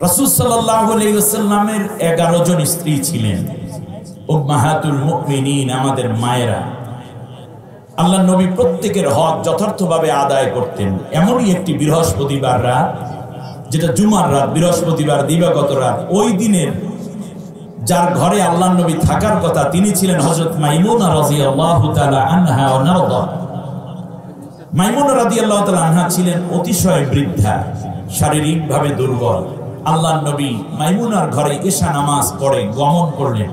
রাসূল সাল্লাল্লাহু আলাইহি ওয়াসাল্লামের 11 জন স্ত্রী ছিলেন, উম্মাহাতুল মুমিনিন, আমাদের মায়েরা। আল্লাহর নবী প্রত্যেকের হক যথার্থভাবে আদায় করতেন। এমনই একটি বৃহস্পতিবার রাত, যেটা জুমার রাত, বৃহস্পতিবার দিবাগত রাত, ওই দিনের যার ঘরে আল্লাহর নবী থাকার কথা তিনি ছিলেন হযরত মাইমুনা রাদিয়াল্লাহু তাআলা আনহা ওয়া নারদা। মাইমুনা রাদিয়াল্লাহু তাআলা আনহা ছিলেন অতিশয় বৃদ্ধা, শারীরিকভাবে দুর্বল। আল্লাহর নবী মাইমুনার ঘরে এশা নামাজ পড়ে গমন করলেন,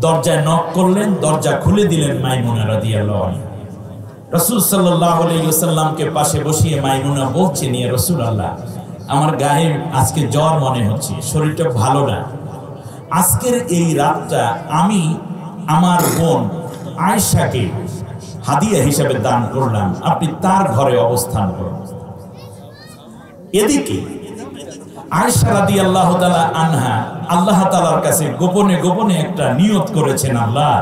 দরজায় নক করলেন, দরজা খুলে দিলেন মাইমুনা রাদিয়াল্লাহু আনহা। রাসূল সাল্লাল্লাহু আলাইহি ওয়াসাল্লামকে পাশে বসিয়ে মাইমুনা বলছেন, ইয়া রাসূলুল্লাহ, আমার গায়ে আজকে জ্বর মনে হচ্ছে, শরীরটা ভালো না। আজকের এই রাতটা আমি আমার বোন আয়েশাকে হাদিয়া হিসেবে দান করলাম, আপনি তার ঘরে অবস্থান করুন। এদিকে আয়েশা রাদিয়াল্লাহু তাআলা আনহা আল্লাহ তাআলার কাছে গোপনে গোপনে একটা নিয়ত করেছেন, আল্লাহ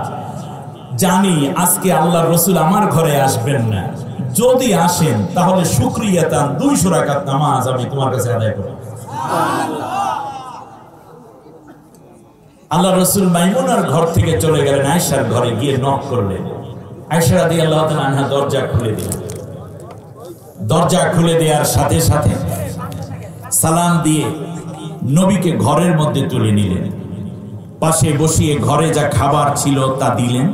জানি আজকে আল্লাহর রাসূল আমার ঘরে আসবেন না, যদি আসেন তাহলে শুকরিয়াতান 200 রাকাত নামাজ আমি তোমার কাছে আদায় করব। আল্লাহর রাসূল মাইমুনার ঘর থেকে চলে গেলেন, আয়েশার ঘরে গিয়ে নক করলেন। আয়েশা রাদিয়াল্লাহু তাআলা আনহা দরজা খুলে দিলেন। দরজা খুলে দেওয়ার সাথে সাথে সালাম দিয়ে নবীকে ঘরের মধ্যে তুলে নিলেন, পাশে বসিয়ে ঘরে যা খাবার ছিল তা দিলেন।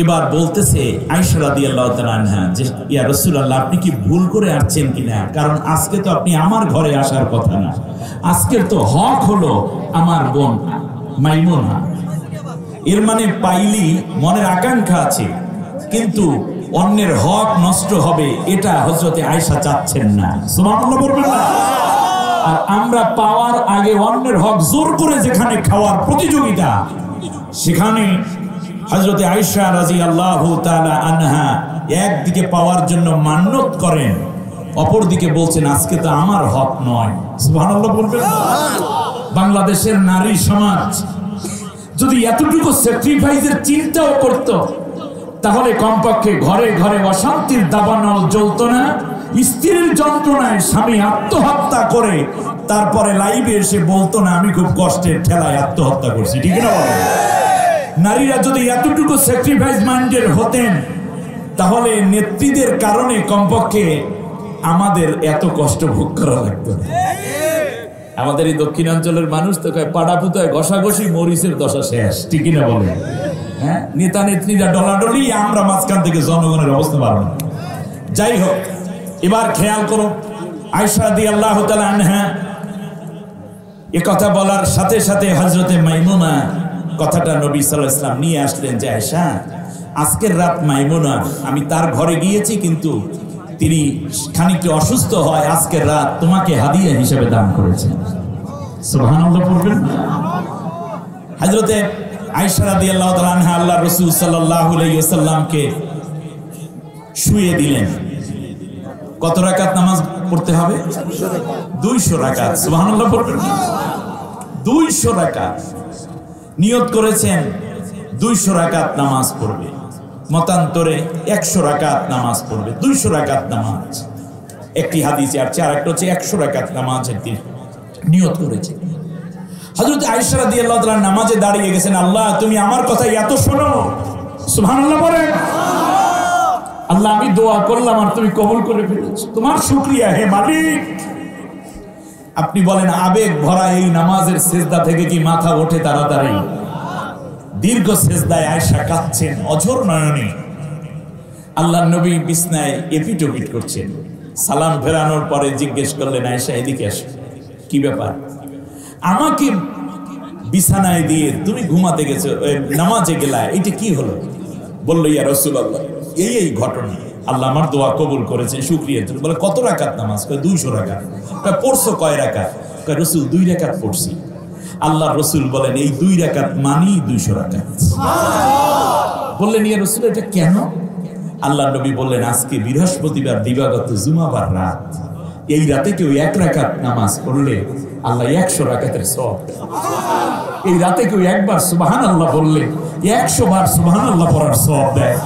এবার বলতেছে আয়েশা রাদিয়াল্লাহু তাআলা আনহা যে, ইয়া রাসূলুল্লাহ, আপনি কি ভুল করে আসছেন কিনা? কারণ আজকে তো আপনি আমার ঘরে আসার কথা না, আজকের তো হক হলো আমার বোন মাইমুনা। এর মানে পাইলি মনের আকাঙ্ক্ষা আছে, কিন্তু অন্যের হক নষ্ট হবে এটা হযরতে আয়েশা চাচ্ছেন না। সুবহানাল্লাহ বলবেন না? আর আমরা পাওয়ার আগে অন্যের হক জোর করে যেখানে খাওয়ার প্রতিযোগিতা, সেখানে হযরতে আয়েশা রাদিয়াল্লাহু তাআলা আনহা একদিকে পাওয়ার জন্য মান্যত করেন, অপরদিকে বলছেন আজকে তো আমার হক নয়। সুবহানাল্লাহ বলবেন না? বাংলাদেশের নারী সমাজ যদি এতটুকু স্যাক্রিফাইসের চিন্তাও করত, তাহলে কমপক্ষে ঘরে ঘরে অশান্তির দাবানল জ্বলত না। স্ত্রীর যন্ত্রণায় স্বামী আত্মহত্যা করে তারপরে লাইভে এসে বলতো না আমি খুব কষ্টের ঠেলায় আত্মহত্যা করছি, ঠিক না? নারীরা যদি এতটুকু স্যাক্রিফাইস মাইন্ডের হতেন, তাহলে নেত্রীদের কারণে কমপক্ষে আমাদের এত কষ্ট ভোগ করা লাগতো না। আমাদের এই দক্ষিণাঞ্চলের মানুষ তো কয় পাড়া পুতায় ঘষাঘষি মরিচের দশা শেষ, ঠিক না বলে? হ্যাঁ, নেতা নেত্রীরা ডলাডলি, আমরা মাঝখান থেকে জনগণের অবস্থা ভালো না। যাই হোক, এবার খেয়াল করো, আয়েশা রাদিয়াল্লাহু তাআলা আনহা এ কথা বলার সাথে সাথে হযরতে মাইমুনা কথাটা নবী সাল্লাল্লাহু আলাইহি ওয়াসাল্লাম নিয়ে আসলেন যে, আয়েশা, আজকের রাত মাইমুনা আমি তার ঘরে গিয়েছি, কিন্তু তিনি খানিকটা অসুস্থ হয়, আজকের রাত তোমাকে হাদিয়া হিসেবে দান করেছেন। সুবহানাল্লাহ বলবেন? হযরতে আয়েশা রাদিয়াল্লাহু তাআলা আনহা আল্লাহর রাসূল সাল্লাল্লাহু আলাইহি ওয়াসাল্লামকে শুইয়ে দিলেন। কত রাকাত নামাজ পড়তে হবে? 200 রাকাত। সুবহানাল্লাহ বলবেন? 200 রাকাত নিয়ত করেছেন, 200 রাকাত নামাজ পড়বে। মতান্তরে 100 রাকাত নামাজ পড়বে। 200 রাকাত নামাজ একটি হাদিসে, আর আরেকটা হচ্ছে 100 রাকাত নামাজের দিন নিয়ত করেছে। হযরত আয়েশা রাদিয়াল্লাহু তাআলা নামাজে দাঁড়িয়ে গেছেন, আল্লাহ তুমি আমার কথা এত শোনো। সুবহানাল্লাহ বলেন? আল্লাহ আমি দোয়া করলাম আর তুমি কবুল করে ফেলেছো, তোমার শুকরিয়া হে মালিক। আপনি বলেন, আবেগ ভরা এই নামাজের সিজদা থেকে কি মাথা ওঠে তাড়াতাড়ি? দীর্ঘ সিজদায় আয়েশা কাঁদছেন অঝোর নয়নে। আল্লাহর নবী বিছনায় এপিটোপিট করছেন। সালাম ফেরানোর পরে জিজ্ঞেস করলেন, আয়েশা এদিকে আসো, কি ব্যাপার? আমাকে বিছানায় দিয়ে তুমি ঘুমাতে গেছো, নামাজে গেলা, এটা কি হলো? বললো, ইয়া রাসূলুল্লাহ, এই ঘটনা, আল্লাহ আমার দোয়া কবুল করেছে, শুকরিয়া। বলে, কত রাকাত নামাজ? কয় 200 রাকাত। কয় পড়ছো কয় রাকাত? কয় রাসূল 2 রাকাত পড়ছি। আল্লাহ রাসূল বলেন, এই 2 রাকাত মানি 200 রাকাত। বললেন, ইয়া রাসূল এটা কেন? আল্লাহ নবী বললেন, আজকে বৃহস্পতিবার দিবাগত জুমাবার রাত, এই রাতে কেউ 1 রাকাত নামাজ পড়লে আল্লাহ 100 রাকাতের সওয়াব। এই রাতে কেউ একবার সুবহানাল্লাহ বললে 100 বার সুবহানাল্লাহ পড়ার সওয়াব দেয়।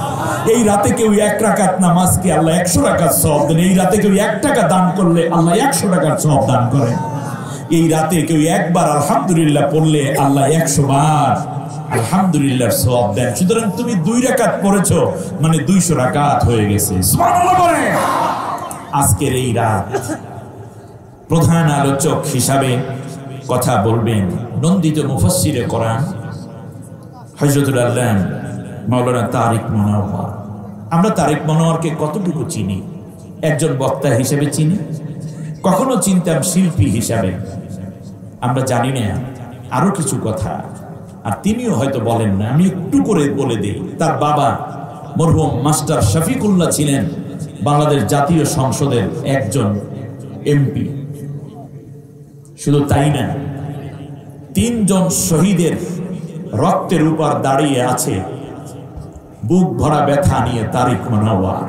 এই রাতে কেউ 1 রাকাত নামাজকে আল্লাহ 100 রাকাত সওয়াব দেন। এই রাতে কেউ 1 টাকা দান করলে আল্লাহ 100 টাকার সওয়াব দান করেন। এই রাতে কেউ একবার আলহামদুলিল্লাহ পড়লে আল্লাহ 100 বার আলহামদুলিল্লাহ সওয়াব দেন। সুতরাং তুমি 2 রাকাত পড়েছো মানে 200 রাকাত হয়ে গেছে। সুবহানাল্লাহ বলে। আজকের এই রাত প্রধান আলোচক হিসাবে কথা বলবেন নন্দিত মুফাসসিরে কোরআন হযরতুল আল্লাহ মাওলানা তারিক মনোয়ার। আমরা তারিক মনোয়ারকে কতটুকু চিনি? একজন বক্তা হিসেবে চিনি, কখনো চিনতাম শিল্পী হিসাবে। আমরা জানি না আরো কিছু কথা, আর তিনিও হয়তো বলেন না, আমি একটু করে বলে দিই। তার বাবা মরহুম মাস্টার শফিকুল্লাহ ছিলেন বাংলাদেশ জাতীয় সংসদের একজন এমপি। শুধু তাই না, 3 জন শহীদের রক্তের উপর দাঁড়িয়ে আছে বুক ভরা ব্যথা নিয়ে তারিক মনোয়ার।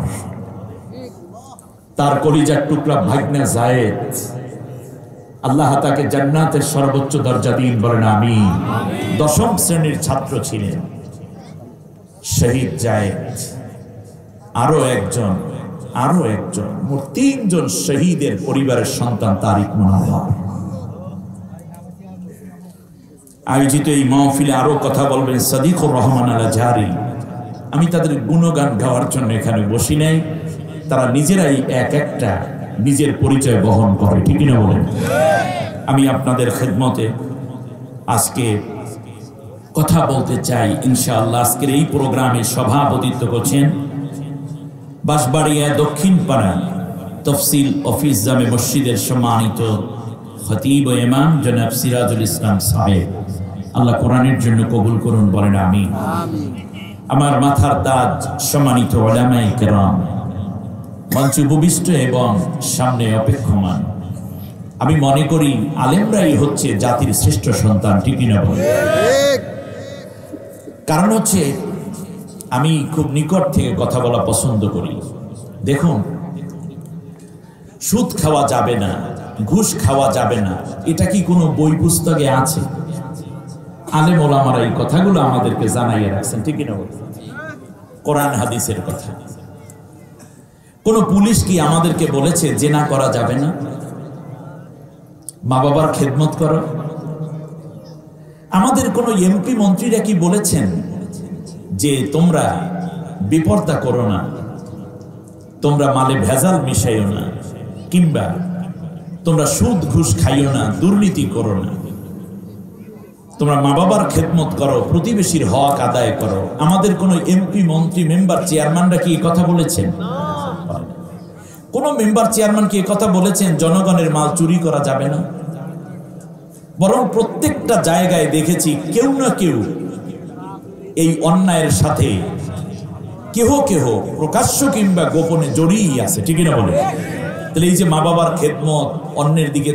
তার কলিজার টুকরা ভাগ্নে জায়েদ, আল্লাহ তাকে জান্নাতের সর্বোচ্চ দরজা দিন, বলেন আমিন। 10ম শ্রেণীর ছাত্র ছিলেন শহীদ জায়েদ। আরো একজন মোট 3 জন শহীদের পরিবারের সন্তান তারিক মনোয়ার। আয়োজিত এই মাহফিলে আরো কথা বলবেন সাদিকুর রহমান আল আজহারি। আমি তাদের গুণগান গাওয়ার জন্য এখানে বসি নাই, তারা নিজেরাই এক একটা নিজের পরিচয় বহন করে, ঠিক না বলেন? আমি আপনাদের খেদমতে আজকে কথা বলতে চাই ইনশাআল্লাহ। আজকের এই প্রোগ্রামে সভাপতিত্ব করছেন বাঁশবাড়িয়া দক্ষিণ পাড়া তফসিল অফিস জামে মসজিদের সম্মানিত খতিব ও ইমাম জনাব সিরাজুল ইসলাম সাহেব। আল্লাহ কোরআনের জন্য কবুল করুন, বলেন আমিন। আমার মাথার তাজ সম্মানিত উলামায়ে কেরাম, মঞ্চে উপবিষ্ট এবং সামনে অপেক্ষমান। আমি মনে করি আলেমরাই হচ্ছে জাতির শ্রেষ্ঠ সন্তান, ঠিক না বলেন? কারণ হচ্ছে আমি খুব নিকট থেকে কথা বলা পছন্দ করি। দেখুন, সুদ খাওয়া যাবে না, ঘুষ খাওয়া যাবে না, এটা কি কোনো বই পুস্তকে আছে? আলেম ওলামারা এই কথাগুলো আমাদেরকে জানাইয়ে রাখছেন, ঠিক না বলেন? কোরআন হাদিসের কথা। কোন পুলিশ কি আমাদেরকে বলেছে জেনা করা যাবে না? মা বাবার খেদমত করো। আমাদের কোন এমপি মন্ত্রীরা কি বলেছেন যে তোমরা বিপর্দা করো না, তোমরা মালে ভেজাল মিশাইও না, কিংবা তোমরা সুদ ঘুষ খাইও না, দুর্নীতি করো না, তোমরা মা বাবার খেদমত করো, প্রতিবেশীর হক আদায় করো? আমাদের কোন এমপি মন্ত্রী মেম্বার চেয়ারম্যানরা কি এই কথা বলেছেন? কোন মেম্বার চেয়ারম্যান কি কথা বলেছেন জনগণের মাল চুরি করা যাবে না? বরং প্রত্যেকটা জায়গায় দেখেছি কেউ না কেউ এই অন্যায়ের সাথে কেহ প্রকাশ্য কিংবা গোপনে জড়িয়ে আছে, ঠিক না বলে? তাহলে এই যে মা বাবার খেদমত, অন্যের দিকে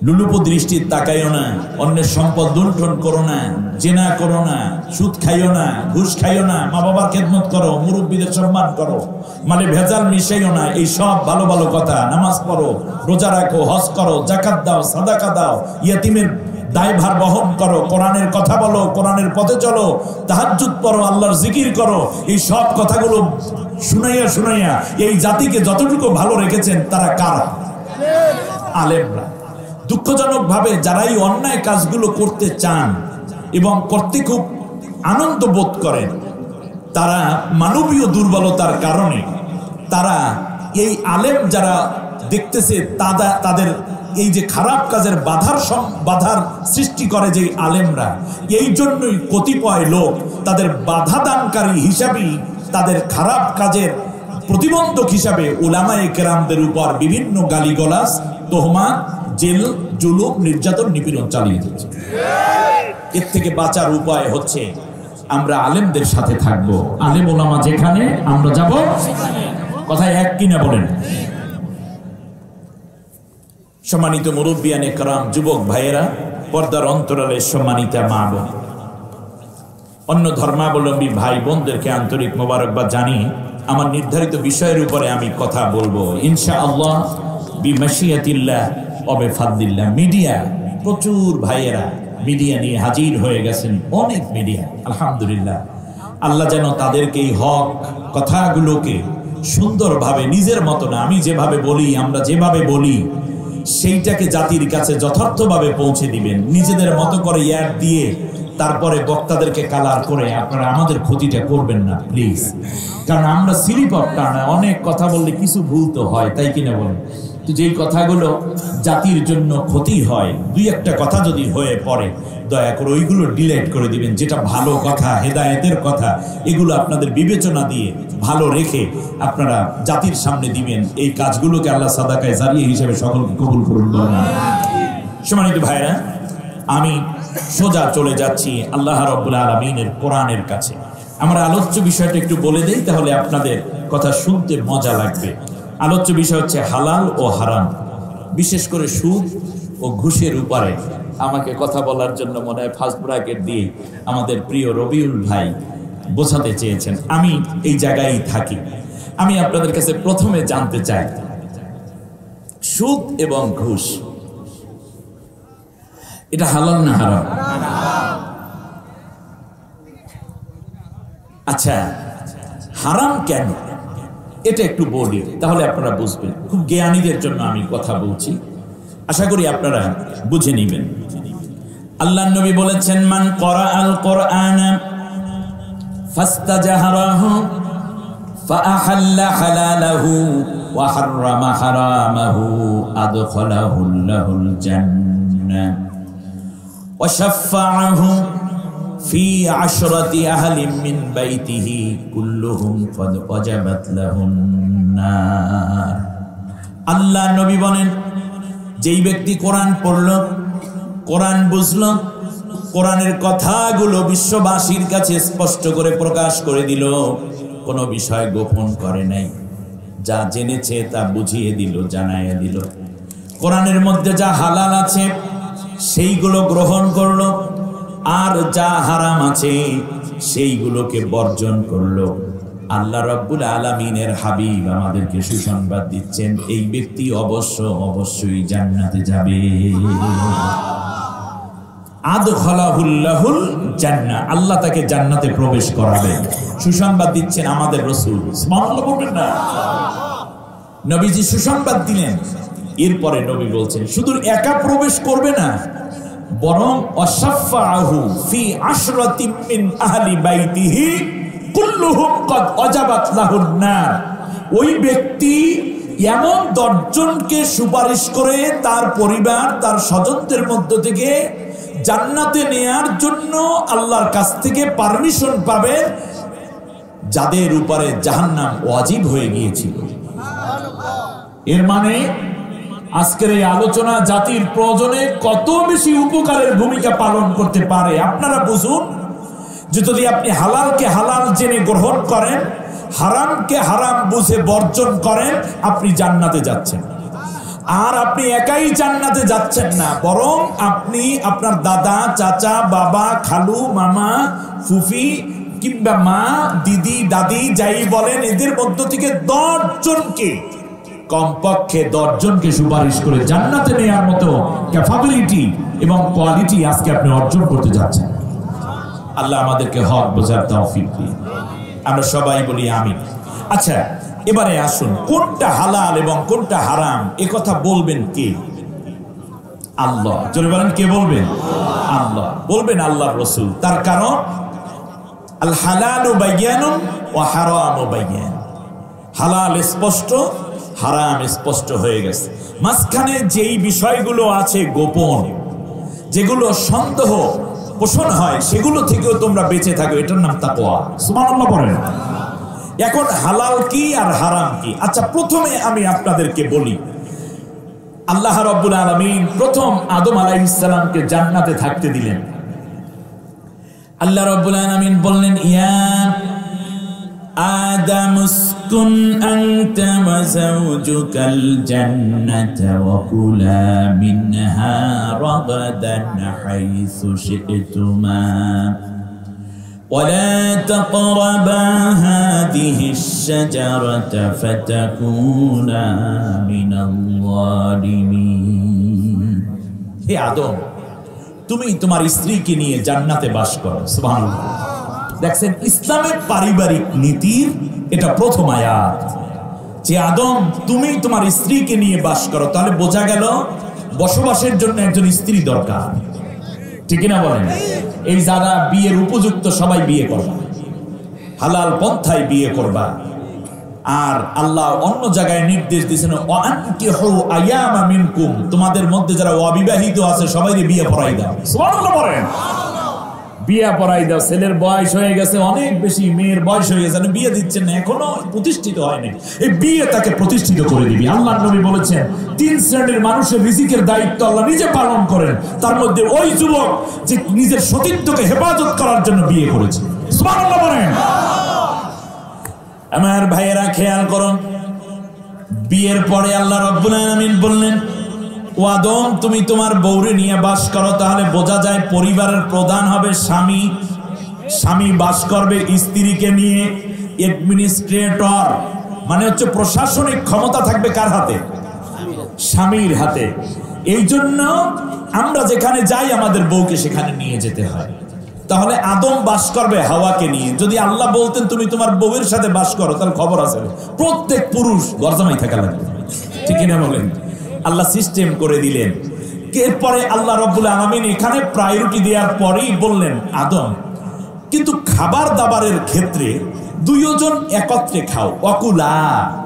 লুলুপ দৃষ্টি তাকাইও না, অন্যের সম্পদ লুণ্ঠন করো না, জেনা করো না, সুদ খাইও না, ঘুষ খাইও না, মা বাবার খেদমত করো, মুরব্বীদের সম্মান করো, মানে ভেজাল মিশাইও না, এই সব ভালো ভালো কথা। নামাজ পড়ো, রোজা রাখো, হজ করো, যাকাত দাও, সাদাকা দাও, ইয়াতিমের দায়ভার বহন করো, কোরআনের কথা বলো, কোরআনের পথে চলো, তাহাজ্জুদ পড়ো, আল্লাহর জিকির করো। এই সব কথাগুলো শুনাইয়া এই জাতিকে যতটুকু ভালো রেখেছেন তারা কারা? আলেমরা। দুঃখজনক ভাবে যারা এই অন্যায় কাজগুলো করতে চান এবং করতে খুব আনন্দ বোধ করেন, তারা মানবীয় দুর্বলতার কারণে তারা এই আলেম যারা দেখতেছে তাদের এই যে খারাপ কাজের বাধার সৃষ্টি করে যে আলেমরা, এই জন্যই কতিপয় লোক তাদের বাধা দানকারী হিসাবেই তাদের খারাপ কাজের প্রতিবন্ধক হিসাবে উলামায়ে কেরামদের উপর বিভিন্ন গালিগালাজ, তোহমাত, জেল, জুলুম, নির্যাতন, নিপীড়ন চালিয়ে যাচ্ছে। এর থেকে বাঁচার উপায় হচ্ছে আমরা আলেমদের সাথে থাকবো। আলেম ওলামা যেখানে আমরা যাব, কথায় এক কিনা বলেন? সম্মানিত মুরব্বিয়ানে কেরাম, যুবক ভাইয়েরা, পর্দার অন্তরালে সম্মানিতা মা বোন, অন্য ধর্মাবলম্বী ভাই বোনদেরকে আন্তরিক মোবারকবাদ জানিয়ে আমার নির্ধারিত বিষয়ের উপরে আমি কথা বলবো ইনশাআল্লাহ বিমাশিয়াতিল্লাহ ওয়া বিফাদলিল্লাহ। মিডিয়া, প্রচুর ভাইয়েরা মিডিয়া নিয়ে হাজির হয়ে গেছেন, অনেক মিডিয়া, আলহামদুলিল্লাহ। আল্লাহ যেন তাদেরকে এই হক কথাগুলোকে সুন্দরভাবে নিজের মতো না, আমি যেভাবে বলি, আমরা যেভাবে বলি, সেইটাকে জাতির কাছে যথার্থভাবে পৌঁছে দিবেন। নিজেদের মতো করে ইয়ার দিয়ে তারপরে বক্তাদেরকে কালার করে আপনারা আমাদের ক্ষতিটা করবেন না প্লিজ। কারণ আমরা স্লিপ অফ টার্ন, অনেক কথা বললে কিছু ভুল তো হয়, তাই কিনা বলেন? তো যেই কথাগুলো জাতির জন্য ক্ষতি হয়, দুই একটা কথা যদি হয়ে পড়ে, দয়া করে ওইগুলো ডিলিট করে দিবেন। যেটা ভালো কথা, হেদায়েতের কথা, এগুলো আপনাদের বিবেচনা দিয়ে ভালো রেখে আপনারা জাতির সামনে দিবেন। এই কাজগুলোকে আল্লাহ সাদাকায়ে জারিয়া হিসেবে সকলকে কবুল করুন। সম্মানিত ভাইরা, আমি সোজা চলে যাচ্ছি আল্লাহ রাব্বুল আলামিনের কোরআনের কাছে। আমরা আলোচ্য বিষয়টা একটু বলে দেই, তাহলে আপনাদের কথা শুনতে মজা লাগবে। আলোচ্য বিষয় হচ্ছে হালাল ও হারাম, বিশেষ করে সুদ ও ঘুষের উপরে আমাকে কথা বলার জন্য মনে হয় ফার্স্ট ব্র্যাকেট দিয়ে আমাদের প্রিয় রবিউল ভাই বোঝাতে চেয়েছেন। আমি এই জায়গায় থাকি। আমি আপনাদের কাছে প্রথমে জানতে চাই, সুদ এবং ঘুষ এটা হালাল না হারাম? আচ্ছা, হারাম কেন এটা একটু বলি, তাহলে আপনারা বুঝবেন। খুব জ্ঞানীদের জন্য আমি কথা বলছি, আশা করি আপনারা বুঝে নেবেন। আল্লাহর নবী বলেছেন, মান ক্বরাআল কুরআনা ফাস্তাজহারাহু ফাআহাল্লা হালালাহু ওয়া হাররামা হারামাহু আদখালাহুল্লাহুল জান্নাহ ওয়া শাফাআহু ফি আশরাতি আহলিন মিন বাইতিহি কুল্লুহুম ফাদ ওয়াজাবাত লাহুন নার। আল্লাহ নবী বলেন, যেই ব্যক্তি কোরআন পড়ল, কোরআন বুঝল, কোরআনের কথাগুলো বিশ্ববাসীর কাছে স্পষ্ট করে প্রকাশ করে দিল, কোনো বিষয় গোপন করে নাই, যা জেনেছে তা বুঝিয়ে দিল, জানাইয়া দিল, কোরআনের মধ্যে যা হালাল আছে সেইগুলো গ্রহণ করলো, আর যা হারাম আছে সেইগুলোকে বর্জন করলো। আল্লাহ রাব্বুল আলামিনের হাবিব আমাদেরকে সুসংবাদ দিচ্ছেন, এই ব্যক্তি অবশ্যই জান্নাতে যাবে। আদখালাহুল্লাহুল জান্নাহ, আল্লাহ তাকে জান্নাতে প্রবেশ করাবে। সুসংবাদ দিচ্ছেন আমাদের রাসূল। সুবহানাল্লাহ বলবেন না? নবীজি সুসংবাদ দিলেন। এরপরে নবী বলছেন, শুধু একা প্রবেশ করবে না, বরং ওয়াশাফাআহু ফি আশরাতিন মিন আহলি বাইতিহি কুল্লুহুম ক্বাদ ওয়াজাবাত লাহুন নার। ওই ব্যক্তি এমন 10 জনকে সুপারিশ করে তার পরিবার, তার স্বজনদের মধ্য থেকে জান্নাতে নেয়ার জন্য আল্লাহর কাছ থেকে পারমিশন পাবে, যাদের উপরে জাহান্নাম ওয়াজিব হয়ে গিয়েছিল। এর মানে আজকের এই আলোচনা জাতির প্রয়োজনে কত বেশি উপকারের ভূমিকা পালন করতে পারে আপনারা বুঝুন। যে যদি আপনি হালালকে হালাল জেনে গ্রহণ করেন, হারামকে হারাম বুঝে বর্জন করেন, আপনি জান্নাতে যাচ্ছেন। আর আপনি একাই জান্নাতে যাচ্ছেন না, বরং আপনি আপনার দাদা, চাচা, বাবা, খালু, মামা, ফুফি কিংবা মা, দিদি, দাদি যাই বলেন, এদের মধ্য থেকে 10 জনকে, কমপক্ষে 10 জনকে সুপারিশ করে জান্নাতে নেওয়ার মতো ক্যাপাবিলিটি এবং কোয়ালিটি আজকে আপনি অর্জন করতে যাচ্ছেন। আল্লাহ আমাদেরকে হক বোঝার তৌফিক দিন। আমরা সবাই বলি আমিন। আচ্ছা, এবারে আসুন, কোনটা হালাল এবং কোনটা হারাম এ কথা বলবেন কে? আল্লাহ। জোরে বলেন, কে বলবেন? আল্লাহ বলবেন, আল্লাহর রাসূল। তার কারণ আল হালালু বায়ানুন ওয়া হারামু বায়ান। হালাল স্পষ্ট, হারাম স্পষ্ট হয়ে গেছে। মাঝখানে যেই বিষয়গুলো আছে গোপন, যেগুলো সন্দেহ পোষণ হয়, সেগুলো থেকেও তোমরা বেঁচে থাকো, এটার নাম তাকওয়া। সুবহানাল্লাহ বলেন। এখন হালাল কি আর হারাম কি? আচ্ছা, প্রথমে আমি আপনাদেরকে বলি, আল্লাহ রাব্বুল আলামিন প্রথম আদম আলাইহিস সালামকে জান্নাতে থাকতে দিলেন। আল্লাহ রাব্বুল আলামিন বললেন, ইয়া আদম উসকুন আনতা ওয়া যাওজুকাল জান্নাতা ওয়া কুলা মিনহা রাগাদান হাইসু শি'তুমা ولا تقربا هذه الشجرة فتكونا من الظالمين। হে আদম, তুমি তোমার স্ত্রীকে নিয়ে জান্নাতে বাস করো। সুবহানাল্লাহ। দেখছেন, ইসলামের পারিবারিক নীতির এটা প্রথম আয়াত। যে আদম তুমি তোমার স্ত্রীকে নিয়ে বাস করো, তাহলে বোঝা গেল বসবাসের জন্য একজন স্ত্রী দরকার, ঠিক না বলেন? এই যারা বিয়ের উপযুক্ত সবাই বিয়ে করবা, হালাল পন্থায় বিয়ে করবা। আর আল্লাহ অন্য জায়গায় নির্দেশ দিয়েছেন ওয়ানকিহু আয়ামা মিনকুম, তোমাদের মধ্যে যারা অবিবাহিত আছে সবাইকে বিয়ে পড়াই দাও। সুবহানাল্লাহ বলেন। বিয়ে পড়াই দাও। ছেলের বয়স হয়ে গেছে অনেক বেশি, মেয়ের বয়স হয়ে গেছে, বিয়ে দিচ্ছেন না, এখনো প্রতিষ্ঠিত হয়নি, এই বিয়ে তাকে প্রতিষ্ঠিত করে দিবি। আল্লাহর নবী বলেছেন 3 শ্রেণীর মানুষের রিজিকের দায়িত্ব আল্লাহ নিজে পালন করেন, তার মধ্যে ওই যুবক যে নিজের সতীত্বকে হেফাজত করার জন্য বিয়ে করেছে। সুবহানাল্লাহ বলেন। আমার ভাইয়েরা খেয়াল করুন, বিয়ের পরে আল্লাহ রাব্বুল আলামিন বললেন ও আদম তুমি তোমার বউরে নিয়ে বাস করো, তাহলে বোঝা যায় পরিবারের প্রধান হবে স্বামী, স্বামী বাস করবে স্ত্রীকে নিয়ে। অ্যাডমিনিস্ট্রেটর মানে হচ্ছে প্রশাসনিক ক্ষমতা থাকবে কার হাতে? স্বামীর হাতে। এই জন্য আমরা যেখানে যাই আমাদের বউকে সেখানে নিয়ে যেতে হয়। তাহলে আদম বাস করবে হাওয়াকে নিয়ে। যদি আল্লাহ বলতেন তুমি তোমার বউয়ের সাথে বাস করো, তাহলে খবর আছে প্রত্যেক পুরুষ গরজামাই থাকা লাগবে, ঠিক না বলেন? আল্লাহ সিস্টেম করে দিলেন। এরপরে আল্লাহ রাব্বুল আলামিন এখানে প্রায়োরিটি দেওয়ার পরেই বললেন আদম কিন্তু খাবার দাবারের ক্ষেত্রে দুইজন একত্রে খাও, অকুলা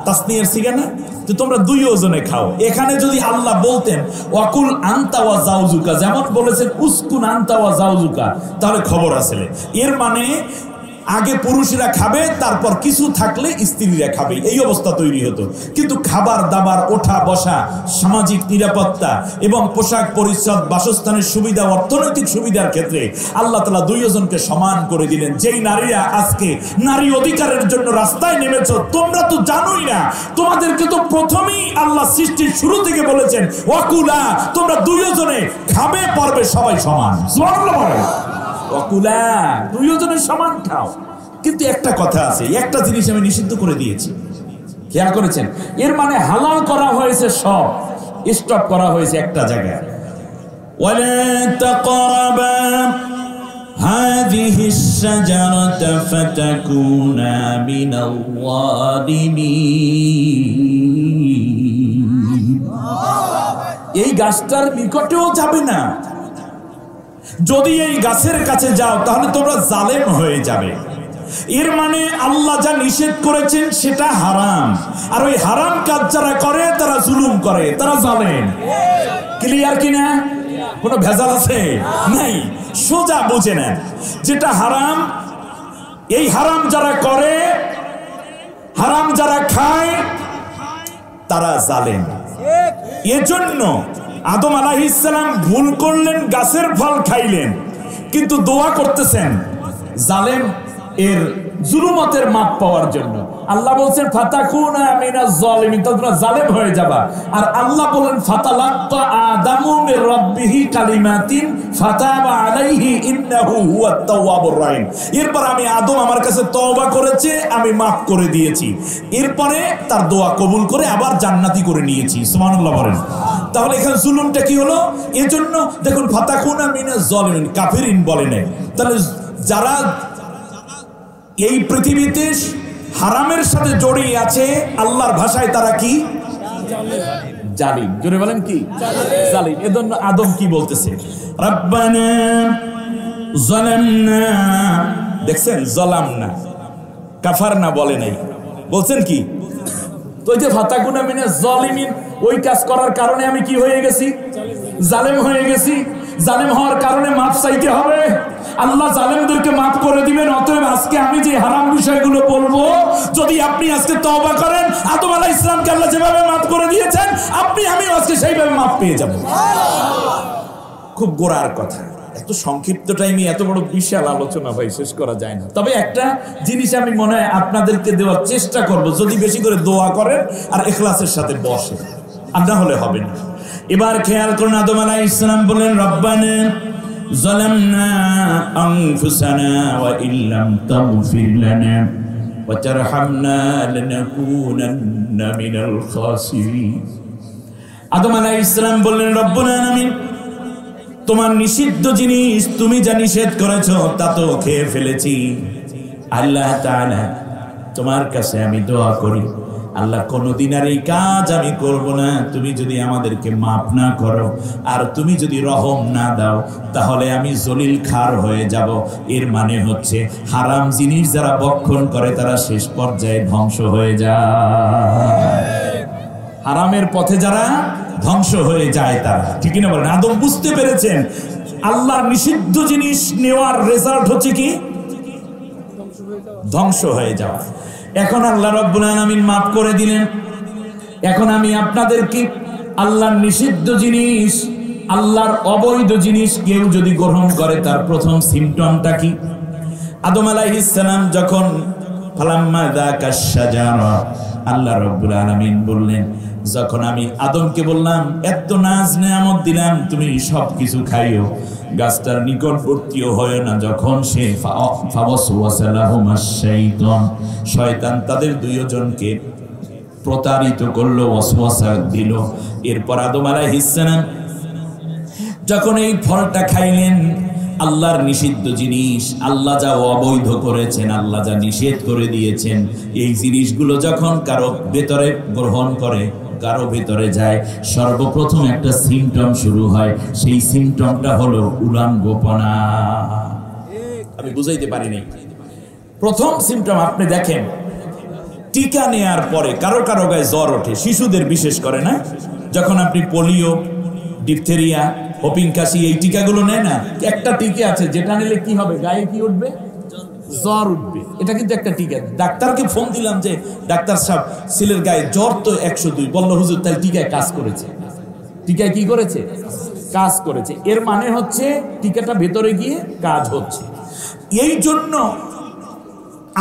তাসনিয়ার সিগা না, তো তোমরা দুইজনে খাও। এখানে যদি আল্লাহ বলতেন ওয়াকুল আনতা ওয়া জাওজুকা, যেমন বলেছেন উসকুন আনতা ওয়া জাওজুকা, তাহলে খবর আছে। এর মানে আগে পুরুষরা খাবে, তারপর কিছু থাকলে স্ত্রীরা খাবে, এই অবস্থা তৈরি হতো। কিন্তু খাবার দাবার, ওঠা বসা, সামাজিক নিরাপত্তা এবং পোশাক পরিচ্ছদ, বাসস্থানের সুবিধা, অর্থনৈতিক সুবিধার ক্ষেত্রে আল্লাহ তাআলা দুইজনকে সমান করে দিলেন। যেই নারীরা আজকে নারী অধিকারের জন্য রাস্তায় নেমেছো, তোমরা তো জানোই না, তোমাদেরকে তো প্রথমেই আল্লাহ সৃষ্টির শুরু থেকে বলেছেন ওয়াকুলা, তোমরা দুইজনে খাবে, পড়বে, সবাই সমান। সুবহানাল্লাহ বলেন। ওয়াকুলা, দুইজনের সমান খাও। কিন্তু একটা কথা আছে, একটা জিনিস আমি নিষিদ্ধ করে দিয়েছি, খেয়াল করেছেন? এর মানে হালাল করা হয়েছে সব, স্টপ করা হয়েছে একটা জায়গায়। ওয়ালা তাকরাবা হাযিহিশ শাজারাতা ফাতাকুনা মিনাল যালিমিন, এই গাছটার নিকটেও যাবে না। যদি এই গাছের কাছে যাও তাহলে তোমরা জালেম হয়ে যাবে। এর মানে আল্লাহ যা নিষেধ করেছেন সেটা হারাম, আর ওই হারাম কাজ যারা করে তারা জুলুম করে, তারা জালেম। ক্লিয়ার কিনা? কোনো ভেজাল আছে? নাই। সোজা বুঝে নেন, যেটা হারাম, এই হারাম যারা করে, হারাম যারা খায়, তারা জালেম। এজন্য আদম আলাইহিস সালাম ভুল করলেন, গাছের ফল খাইলেন, কিন্তু দোয়া করতেছেন জালেম এর জুলুমতের মাপ পাওয়ার জন্য। আল্লাহ বলছেন ফাতাকুনা মিনাজ জালিমিন, তোমরা জালেম হয়ে যাবা। আর আল্লাহ বলেন ফাতালাক্কা আদামু মির রাব্বিহি কালিমাতিন ফাতাবা আলাইহি ইন্নাহু হুয়াত তাওয়াবুর রহিম। এরপর আমি আদম আমার কাছে তওবা করেছে, আমি মাফ করে দিয়েছি। এরপরে তার দোয়া কবুল করে আবার জান্নাতি করে নিয়েছি। সুবহানাল্লাহ বলেন। তাহলে এখানে জুলুমটা কি হলো? এজন্য দেখুন ফাতাকুনা মিনাজ জালিমিন, কাফিরিন বলে নাই। তাহলে যারা এই পৃথিবীতে হারামের সাথে জড়িয়ে আছে, আল্লাহর ভাষায় তারা কি? জালিম। জোরে বলেন কি? জালিম। এজন্য আদম কি বলতেছে? রব্বানা যালামনা, দেখছেন যালামনা, কাফারনা বলে নাই, বলছেন কি? তো এই যে ফাতাকুনা মিনাজ জালিমিন, ওই কাজ করার কারণে আমি কি হয়ে গেছি? জালেম হয়ে গেছি। জালেম হওয়ার কারণে মাফ চাইতে হবে। আল্লাহ জালেমদেরকে মাফ করে দিবেন। অতএব আজকে আমি যে হারাম বিষয়গুলো বলবো, যদি আপনি আজকে তওবা করেন, আদম আলাইহিস সালামকে আল্লাহ যেভাবে মাফ করে দিয়েছেন, আপনি আমি আজকে সেইভাবে মাফ পেয়ে যাব। খুব গোড়ার কথা। এত সংক্ষিপ্ত টাইমে এত বড় বিশাল আলোচনা ভাই শেষ করা যায় না। তবে একটা জিনিস আমি মনে হয় আপনাদেরকে দেওয়ার চেষ্টা করব, যদি বেশি করে দোয়া করেন আর ইখলাসের সাথে বসেন, আর না হলে হবে না। এবার খেয়াল করুন, আদম আলাইহিস সালাম বলেন রব্বানা যালামনা আনফুসানা ওয়া ইল্লাম তাগফির লানা ওয়া তারহামনা লানাকুনান্না মিনাল খাসিরিন। আদম আলাইহিস সালাম বললেন রব্বুল আলামিন, তোমার নিষিদ্ধ জিনিস তুমি যা নিষেধ করেছো তা তো খেয়ে ফেলেছি। আল্লাহ তাআলা তোমার কাছে আমি দোয়া করি, আল্লাহ কোনদিন আর এই কাজ আমি করব না, তুমি যদি আমাদেরকে মাফ না করো আর তুমি যদি রহম না দাও তাহলে আমি জলিল খার হয়ে যাব। এর মানে হচ্ছে হারাম জিনিস যারা ভক্ষণ করে তারা শেষ পর্যায়ে ধ্বংস হয়ে যায়। হারামের পথে যারা ধ্বংস হয়ে যায় তারা, ঠিক না বলেন? আদম বুঝতে পেরেছেন আল্লাহর নিষিদ্ধ জিনিস নেওয়ার রেজাল্ট হচ্ছে কি? ধ্বংস হয়ে যাওয়া। এখন আল্লাহ রাব্বুল আলামিন মাফ করে দিলেন। এখন আমি আপনাদেরকে আল্লাহর নিষিদ্ধ জিনিস, আল্লাহর অবৈধ জিনিস কেউ যদি গ্রহণ করে তার প্রথম সিম্পটমটা কি? আদম আলাইহিস সালাম যখন ফালাম্মা যাকাশ শাজারা, আল্লাহ রাব্বুল আলামিন বললেন, যখন আমি আদমকে বললাম এত নাজ নেয়ামত দিলাম তুমি সবকিছু খাইও, গাছটার নিকটবর্তীও হয় না, যখন সে ফাওয়াসওয়াসা লাহুমাশ শাইতান, শয়তান তাদের দুইজনকে প্রতারিত করলো, ওয়াসওয়াসা দিল। এরপর আদম আলাইহিস সালাম যখন এই ফলটা খাইলেন, আল্লাহর নিষিদ্ধ জিনিস, আল্লাহ যা অবৈধ করেছেন, আল্লাহ যা নিষেধ করে দিয়েছেন, এই জিনিসগুলো যখন কারো ভেতরে গ্রহণ করে, কারো ভেতরে যায়, সর্বপ্রথম একটা সিমটম শুরু হয়। সেই সিমটমটা হলো উলাঙ্গপনা। আমি বুঝাইতে পারি নাই। প্রথম সিমটম আপনি দেখেন, টিকা নেয়ার পরে কারো কারো গায়ে জ্বর ওঠে, শিশুদের বিশেষ করে, না? যখন আপনি পোলিও, ডিপথেরিয়া, হোপিং কাশি এই টিকাগুলো নেয় না, একটা টিকা আছে যেটা নিলে কি হবে, গায়ে কি উঠবে? জ্বর উঠবে। এটা কিন্তু একটা টিকা। ডাক্তারকে ফোন দিলাম যে ডাক্তার সাহেব ছেলের গায়ে জ্বর তো 102, বলল হুজুর তাই টিকায় কাজ করেছে। টিকায় কি করেছে? কাজ করেছে। এর মানে হচ্ছে টিকাটা ভেতরে গিয়ে কাজ হচ্ছে। এই জন্য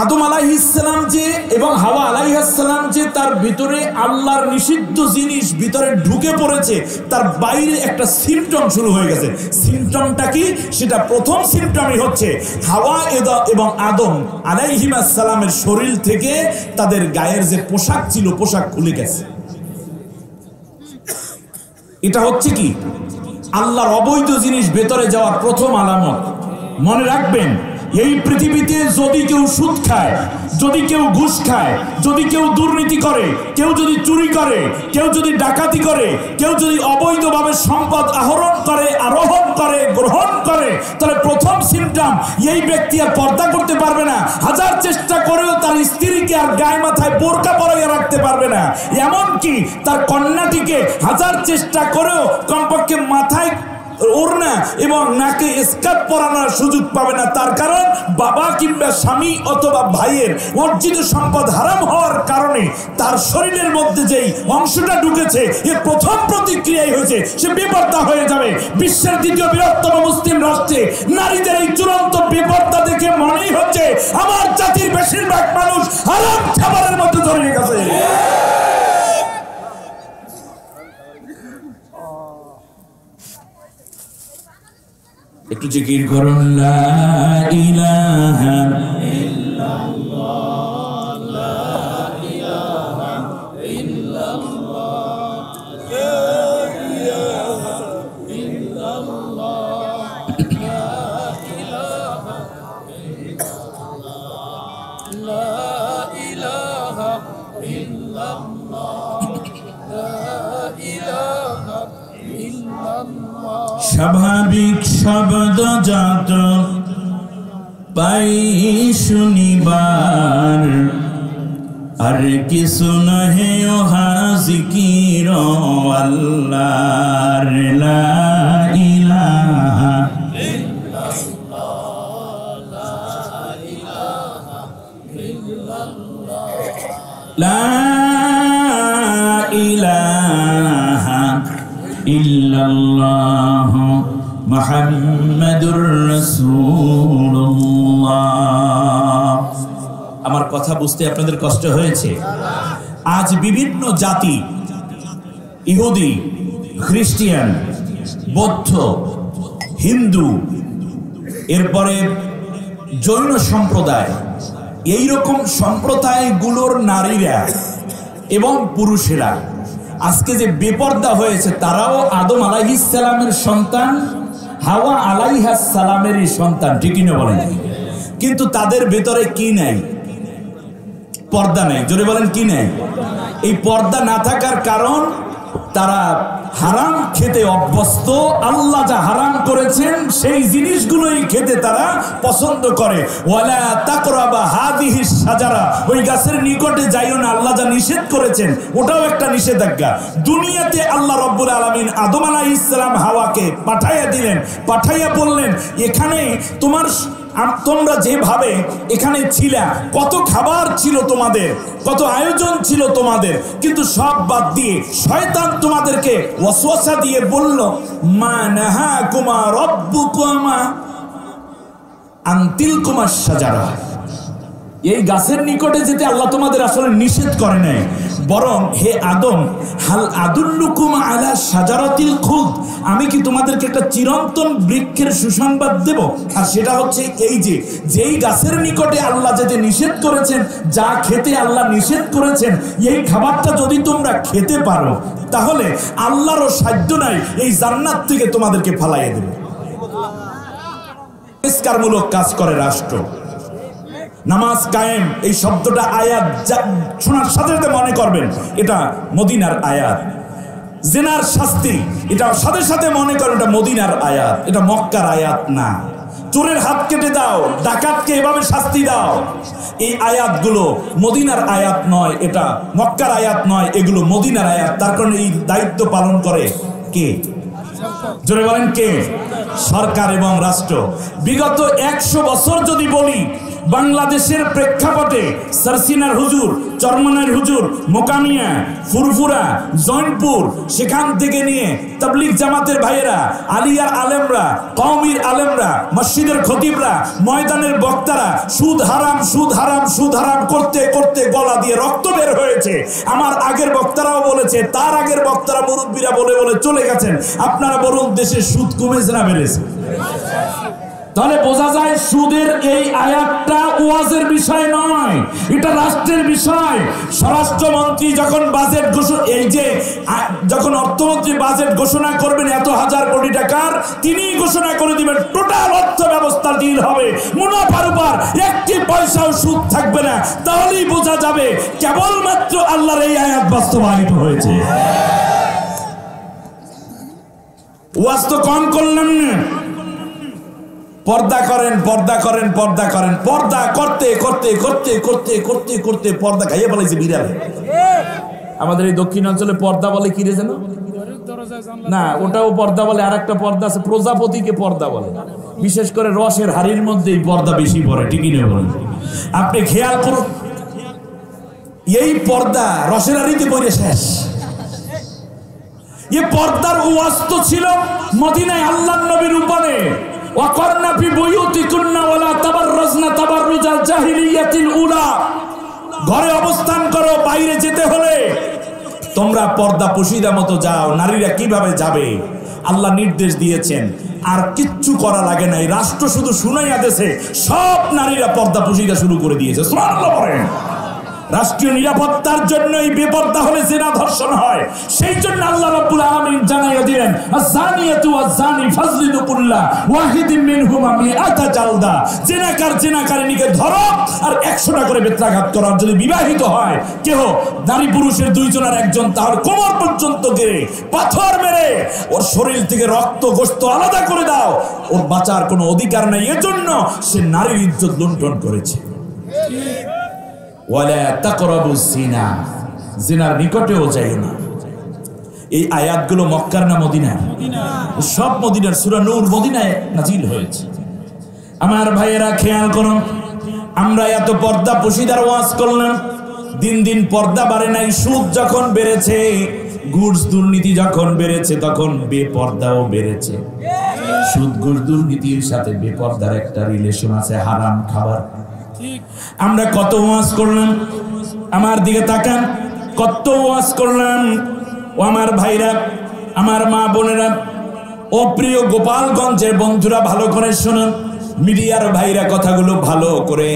আদম আলাইহিস সালাম যে এবং হাওয়া আলাইহিস সালাম যে তার ভিতরে আল্লাহর নিষিদ্ধ জিনিস ভিতরে ঢুকে পড়েছে, তার বাইরে একটা সিমটম শুরু হয়ে গেছে। সিমটমটা কি? সেটা প্রথম সিমটমই হচ্ছে হাওয়া এবং আদম আলাইহিস সালামের শরীর থেকে তাদের গায়ের যে পোশাক ছিল, পোশাক খুলে গেছে। এটা হচ্ছে কি? আল্লাহর অবৈধ জিনিস ভেতরে যাওয়ার প্রথম আলামত। মনে রাখবেন, এই পৃথিবীতে যদি কেউ সুদ খায়, যদি কেউ ঘুষ খায়, যদি কেউ দুর্নীতি করে, কেউ যদি চুরি করে, কেউ যদি ডাকাতি করে, কেউ যদি অবৈধভাবে সম্পদ আহরণ করে, আরোহণ করে, গ্রহণ করে, তাহলে প্রথম সিমটম এই ব্যক্তি আর পর্দা করতে পারবে না। হাজার চেষ্টা করেও তার স্ত্রীকে আর গায়ে মাথায় বোরকা পরাইয়া রাখতে পারবে না। এমনকি তার কন্যাটিকে হাজার চেষ্টা করেও কমপক্ষে মাথায় ওড়না এবং নাকে স্কার্ফ পরানোর সুযোগ পাবে না। তার কারণ বাবা কিংবা স্বামী অথবা ভাইয়ের অর্জিত সম্পদ হারাম হওয়ার কারণে তার শরীরের মধ্যে যেই অংশটা ঢুকেছে, এর প্রথম প্রতিক্রিয়াই হয়েছে সে বেপর্দা হয়ে যাবে। বিশ্বের দ্বিতীয় বৃহত্তম মুসলিম রাষ্ট্রে নারীদের এই চূড়ান্ত বেপর্দা দেখে মনেই হচ্ছে আমার জাতির বেশিরভাগ মানুষ হারাম খাবারের মধ্যে জড়িয়ে গেছে। একটু জিকির করুন, লা ইলাহা ইল্লাল্লাহ, লা ইলাহা ইল্লাল্লাহ, লা ইলাহা ইল্লাল্লাহ, লা ইলাহা ইল্লাল্লাহ, লা ইলাহা ইল্লাল্লাহ, লা ইলাহা ইল্লাল্লাহ। স্বাভাবিক শব্দজাত পাই শুনিবার, আর কিছু নহে ওহা জিকির আল্লাহর। লা ইলাহা ইল্লাল্লাহ, লা ইলাহা ইল্লাল্লাহ, লা ইলাহা ইল্লাল্লাহ মুহাম্মাদুর রাসূলুল্লাহ। আমার কথা বুঝতে আপনাদের কষ্ট হয়েছে? আজ বিভিন্ন জাতি, ইহুদি, খ্রিস্টান, বৌদ্ধ, হিন্দু, এরপরে জৈন সম্প্রদায়, এইরকম সম্প্রদায়গুলোর নারীরা এবং পুরুষেরা আজকে যে বেপর্দা হয়েছে, তারাও আদম আলাইহিস সালামের সন্তান, হাওয়া আলাইহিস সালামেরই সন্তান, ঠিকই না বলেন? কিন্তু তাদের ভেতরে কি নাই? পর্দা নেই। জোরে বলেন কি নেই? এই পর্দা না থাকার কারণ তারা হারাম খেতে অভ্যস্ত। আল্লাহ যা হারাম করেছেন সেই জিনিসগুলোই খেতে তারা পছন্দ করে। ওয়ালা তাকরাবা হাদিহিস শাজারা, ওই গাছের নিকটে যাইও না, আল্লাহ যা নিষেধ করেছেন ওটাও একটা নিষেধাজ্ঞা। দুনিয়াতে আল্লাহ রাব্বুল আলামিন আদম আলাইহিস সালাম হাওয়াকে পাঠাইয়া দিলেন, পাঠাইয়া বললেন এখানে তোমরা যেভাবে এখানে ছিলা, কত খাবার ছিল তোমাদের, কত আয়োজন ছিল তোমাদের, কিন্তু সব বাদ দিয়ে শয়তান তোমাদেরকে ওয়াসওয়াসা দিয়ে বলল মা নাহাকুমা রাব্বুকুমা আন তিলকুমা শাজারা, এই গাছের নিকটে যেতে আল্লাহ তোমাদের আসলে নিষেধ করে নাই, বরং হে আদম হাল আদুল্লুকুম আলা শাজারাতিল খুলদ, আমি কি তোমাদেরকে একটা চিরন্তন বৃক্ষের সুসংবাদ দেব? আর সেটা হচ্ছে এই যে যেই গাছের নিকটে আল্লাহ যেতে নিষেধ করেছেন, যা খেতে আল্লাহ নিষেধ করেছেন, এই খাবারটা যদি তোমরা খেতে পারো তাহলে আল্লাহরও সাধ্য নাই এই জান্নাত থেকে তোমাদেরকে ফালাইয়ে দেবে। সংস্কারমূলক কাজ করে রাষ্ট্র। নামাজ কায়েম এই শব্দটা আয়াত শোনার সাথে সাথে মনে করবেন এটা মদিনার আয়াত। জিনার শাস্তি এটা সাথে সাথে মনে করেন এটা মদিনার আয়াত, এটা মক্কার আয়াত না। চোরের হাত কেটে দাও, ডাকাতকে এভাবে শাস্তি দাও, এই আয়াতগুলো মদিনার আয়াত নয়, এটা মক্কার আয়াত নয়, এগুলো মদিনার আয়াত। তার কারণে এই দায়িত্ব পালন করে কে? জোরে বলেন কে? সরকার এবং রাষ্ট্র। বিগত 100 বছর যদি বলি বাংলাদেশের প্রেক্ষাপটে সারসিনার হুজুর, চরমনার হুজুর, মোকামিয়া, ফুরফুরা, জয়নপুর, সেখান থেকে নিয়ে তাবলীগ জামাতের ভাইয়েরা, আলিয়ার আলেমরা, কওমির আলেমরা, মসজিদের খতিবরা, ময়দানের বক্তারা সুদ হারাম সুদ হারাম সুদ হারাম করতে করতে গলা দিয়ে রক্ত বের হয়েছে। আমার আগের বক্তারাও বলেছে, তার আগের বক্তারা মুরব্বীরা বলে বলে চলে গেছেন। আপনারা বলুন দেশে সুদ কমেছে না বেড়েছে? তাহলে বোঝা যায় সুদের এই আয়াতটা ওয়াজের বিষয় নয়, এটা রাষ্ট্রের বিষয়। স্বরাষ্ট্রমন্ত্রী যখন বাজেট যখন অর্থমন্ত্রী বাজেট ঘোষণা করবেন এত হাজার কোটি টাকার, তিনি ঘোষণা করে দিবেন টোটাল অর্থ ব্যবস্থা ডিল হবে, মুনাফার উপর একটি পয়সাও সুদ থাকবে না। তাহলেই বোঝা যাবে কেবলমাত্র আল্লাহর এই আয়াত বাস্তবায়িত হয়েছে। ওয়াজ তো কম করলাম না। পর্দা করেন, পর্দা করেন, পর্দা করেন, পর্দা করতে করতে করতে করতে করতে করতে পর্দা খাইয়ে বলেছে বিড়ালে। আমাদের এই দক্ষিণ অঞ্চলে পর্দা বলে কি রে যেন না, ওটাও পর্দা বলে। আর একটা পর্দা আছে প্রজাপতিকে পর্দা বলে। বিশেষ করে রসের হাড়ির মধ্যে এই পর্দা বেশি পড়ে, ঠিকই না বলেন? আপনি খেয়াল করুন, এই পর্দা রসের হাড়িতে পড়ে শেষ। এই পর্দার ওয়াজ তো ছিল মদিনায় আল্লাহর নবীর উপরে, ওয়াকরনা ফি বুয়ুতিকুন্না ওয়ালা তাবাররাজনা তাবাররুজাল জাহিলিয়াতিল উলা, ঘরে অবস্থান করো, বাইরে যেতে হলে তোমরা পর্দা পুশিদা মতো যাও। নারীরা কিভাবে যাবে আল্লাহ নির্দেশ দিয়েছেন, আর কিচ্ছু করা লাগে নাই। রাষ্ট্র শুধু শুনাইয়া দেশে সব নারীরা পর্দা পুশিদা শুরু করে দিয়েছে। সুবহানাল্লাহ বলেন। রাষ্ট্রীয় নিরাপত্তার জন্য এই বেপর্দা হলে জিনা ধর্ষণ হয়। সেই জন্য আল্লাহ রাব্বুল আলামিন জানাইয়া দিলেন আয-যানিয়াতু ওয়াজ-যানি ফাজলিদু কুল্লা ওয়াহিদিন মিনহুমা মিআতা জালদা, জিনাকার জিনাকারিনীকে ধরো আর 100টা করে বেত্রাঘাত করো। যদি বিবাহিত হয় কেহ, নারী পুরুষের দুইজনের একজন, তার কোমর পর্যন্ত গেড়ে পাথর মেরে ওর শরীর থেকে রক্ত গোশত আলাদা করে দাও, ওর বাঁচার কোনো অধিকার নেই। এজন্য সে নারীর ইজ্জত লুণ্ঠন করেছে। ওয়ালা তাকরাবুজ জিনা, জিনার নিকটেও যাইও না। এই আয়াতগুলো মক্কার না মদিনার? সব মদিনার। সূরা নূর মদিনায় নাজিল হয়েছে। আমার ভাইয়েরা খেয়াল করুন, আমরা এত পর্দা পুশিদার ওয়াজ করলাম, দিন দিন পর্দা বাড়ে নাই। সুদ যখন বেড়েছে, ঘুষ দুর্নীতি যখন বেড়েছে, তখন বেপর্দাও বেড়েছে। সুদ ঘুষ দুর্নীতির সাথে বেপর্দার একটা রিলেশন আছে, হারাম খাবার। আমরা কত ওয়াজ করলাম, আমার দিকে তাকান, কত ওয়াজ করলাম। ও আমার ভাইরা, আমার মা বোনেরা, ও প্রিয় গোপালগঞ্জের বন্ধুরা, ভালো করে শুনুন। মিডিয়ার ভাইরা কথাগুলো ভালো করে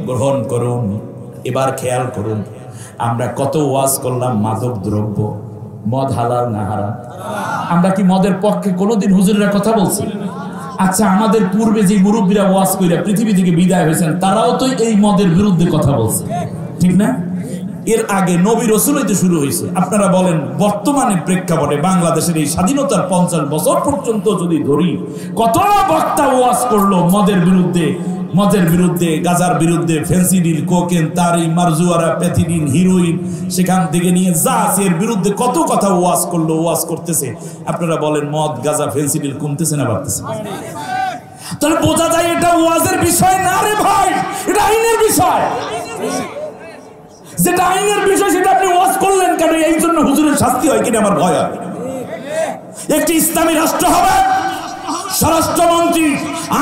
গ্রহণ করুন। এবার খেয়াল করুন, আমরা কত ওয়াজ করলাম মাদক দ্রব্য, মদ হালাল না হারাম। আমরা কি মদের পক্ষে কোনোদিন হুজুরেরা কথা বলছি? আচ্ছা, আমাদের পূর্বে যে মুরব্বীরা ওয়াজ কইরা পৃথিবী থেকে বিদায় হয়েছেন, তারাও তো এই মদের বিরুদ্ধে কথা বলছে, ঠিক না? এর আগে নবী রাসূল হইতে শুরু হয়েছে। আপনারা বলেন বর্তমানে প্রেক্ষাপটে বাংলাদেশের এই স্বাধীনতার 50 বছর পর্যন্ত যদি ধরি, কত বক্তা ওয়াজ করলো মদের বিরুদ্ধে, গাজার বিরুদ্ধে, ফেন্সিডিল, কোকেন, তারি, মারজুয়ারা, প্যাথিডিন, হিরোইন, সেখান থেকে নিয়ে যা আছে এর বিরুদ্ধে কত কথা ওয়াজ করলো, ওয়াজ করতেছে। আপনারা বলেন মদ, গাজা, ফেন্সিডিল কমতেছে না বাড়তেছে? তাহলে বোঝা যায় এটা ওয়াজের বিষয় না রে ভাই, এটা আইনের বিষয়। যেটা আইনের বিষয় সেটা আপনি ওয়াজ করলেন কেন? এই জন্য হুজুরের শাস্তি হয় কিনা আমার ভয় হয়। একটি ইসলামী রাষ্ট্র হবে, স্বরাষ্ট্রমন্ত্রী,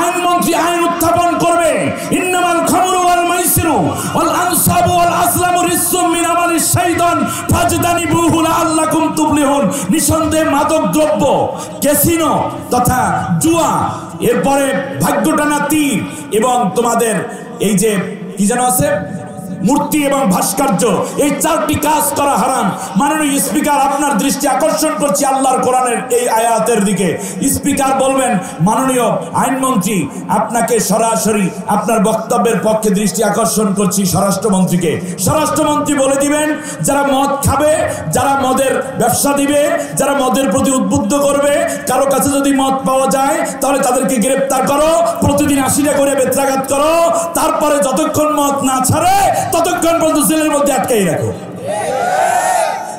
আইনমন্ত্রী আইন উত্থাপন করবে, ইন্নামাল খামরু ওয়াল মাইসিরু ওয়াল আনসাবু ওয়াল আসলামু রিসসুম মিন আমালিশ শাইতান ফাজতানিবুহু লাআল্লাকুম তুফলিহুন। নিঃসন্দেহে মাদক দ্রব্য, ক্যাসিনো তথা জুয়া, এরপরে ভাগ্যটানা তীর এবং তোমাদের এই যে কি যেন আছে মূর্তি এবং ভাস্কর্য, এই 4টি কাজ করা হারাম। মাননীয় স্পিকার, আপনার দৃষ্টি আকর্ষণ করছি আল্লাহর কোরআনের এই আয়াতের দিকে। স্পিকার বলবেন, মাননীয় আইনমন্ত্রী, আপনাকে সরাসরি আপনার বক্তব্যের পক্ষে দৃষ্টি আকর্ষণ করছি স্বরাষ্ট্রমন্ত্রীকে। স্বরাষ্ট্রমন্ত্রী বলে দিবেন, যারা মদ খাবে, যারা মদের ব্যবসা দিবে, যারা মদের প্রতি উদ্বুদ্ধ করবে, কারো কাছে যদি মদ পাওয়া যায় তাহলে তাদেরকে গ্রেফতার করো, প্রতিদিন 80টা করে বেত্রাঘাত করো, তারপরে যতক্ষণ মদ না ছাড়ে ততক্ষণ পর্যন্ত জেলের মধ্যে আটকাই রাখো।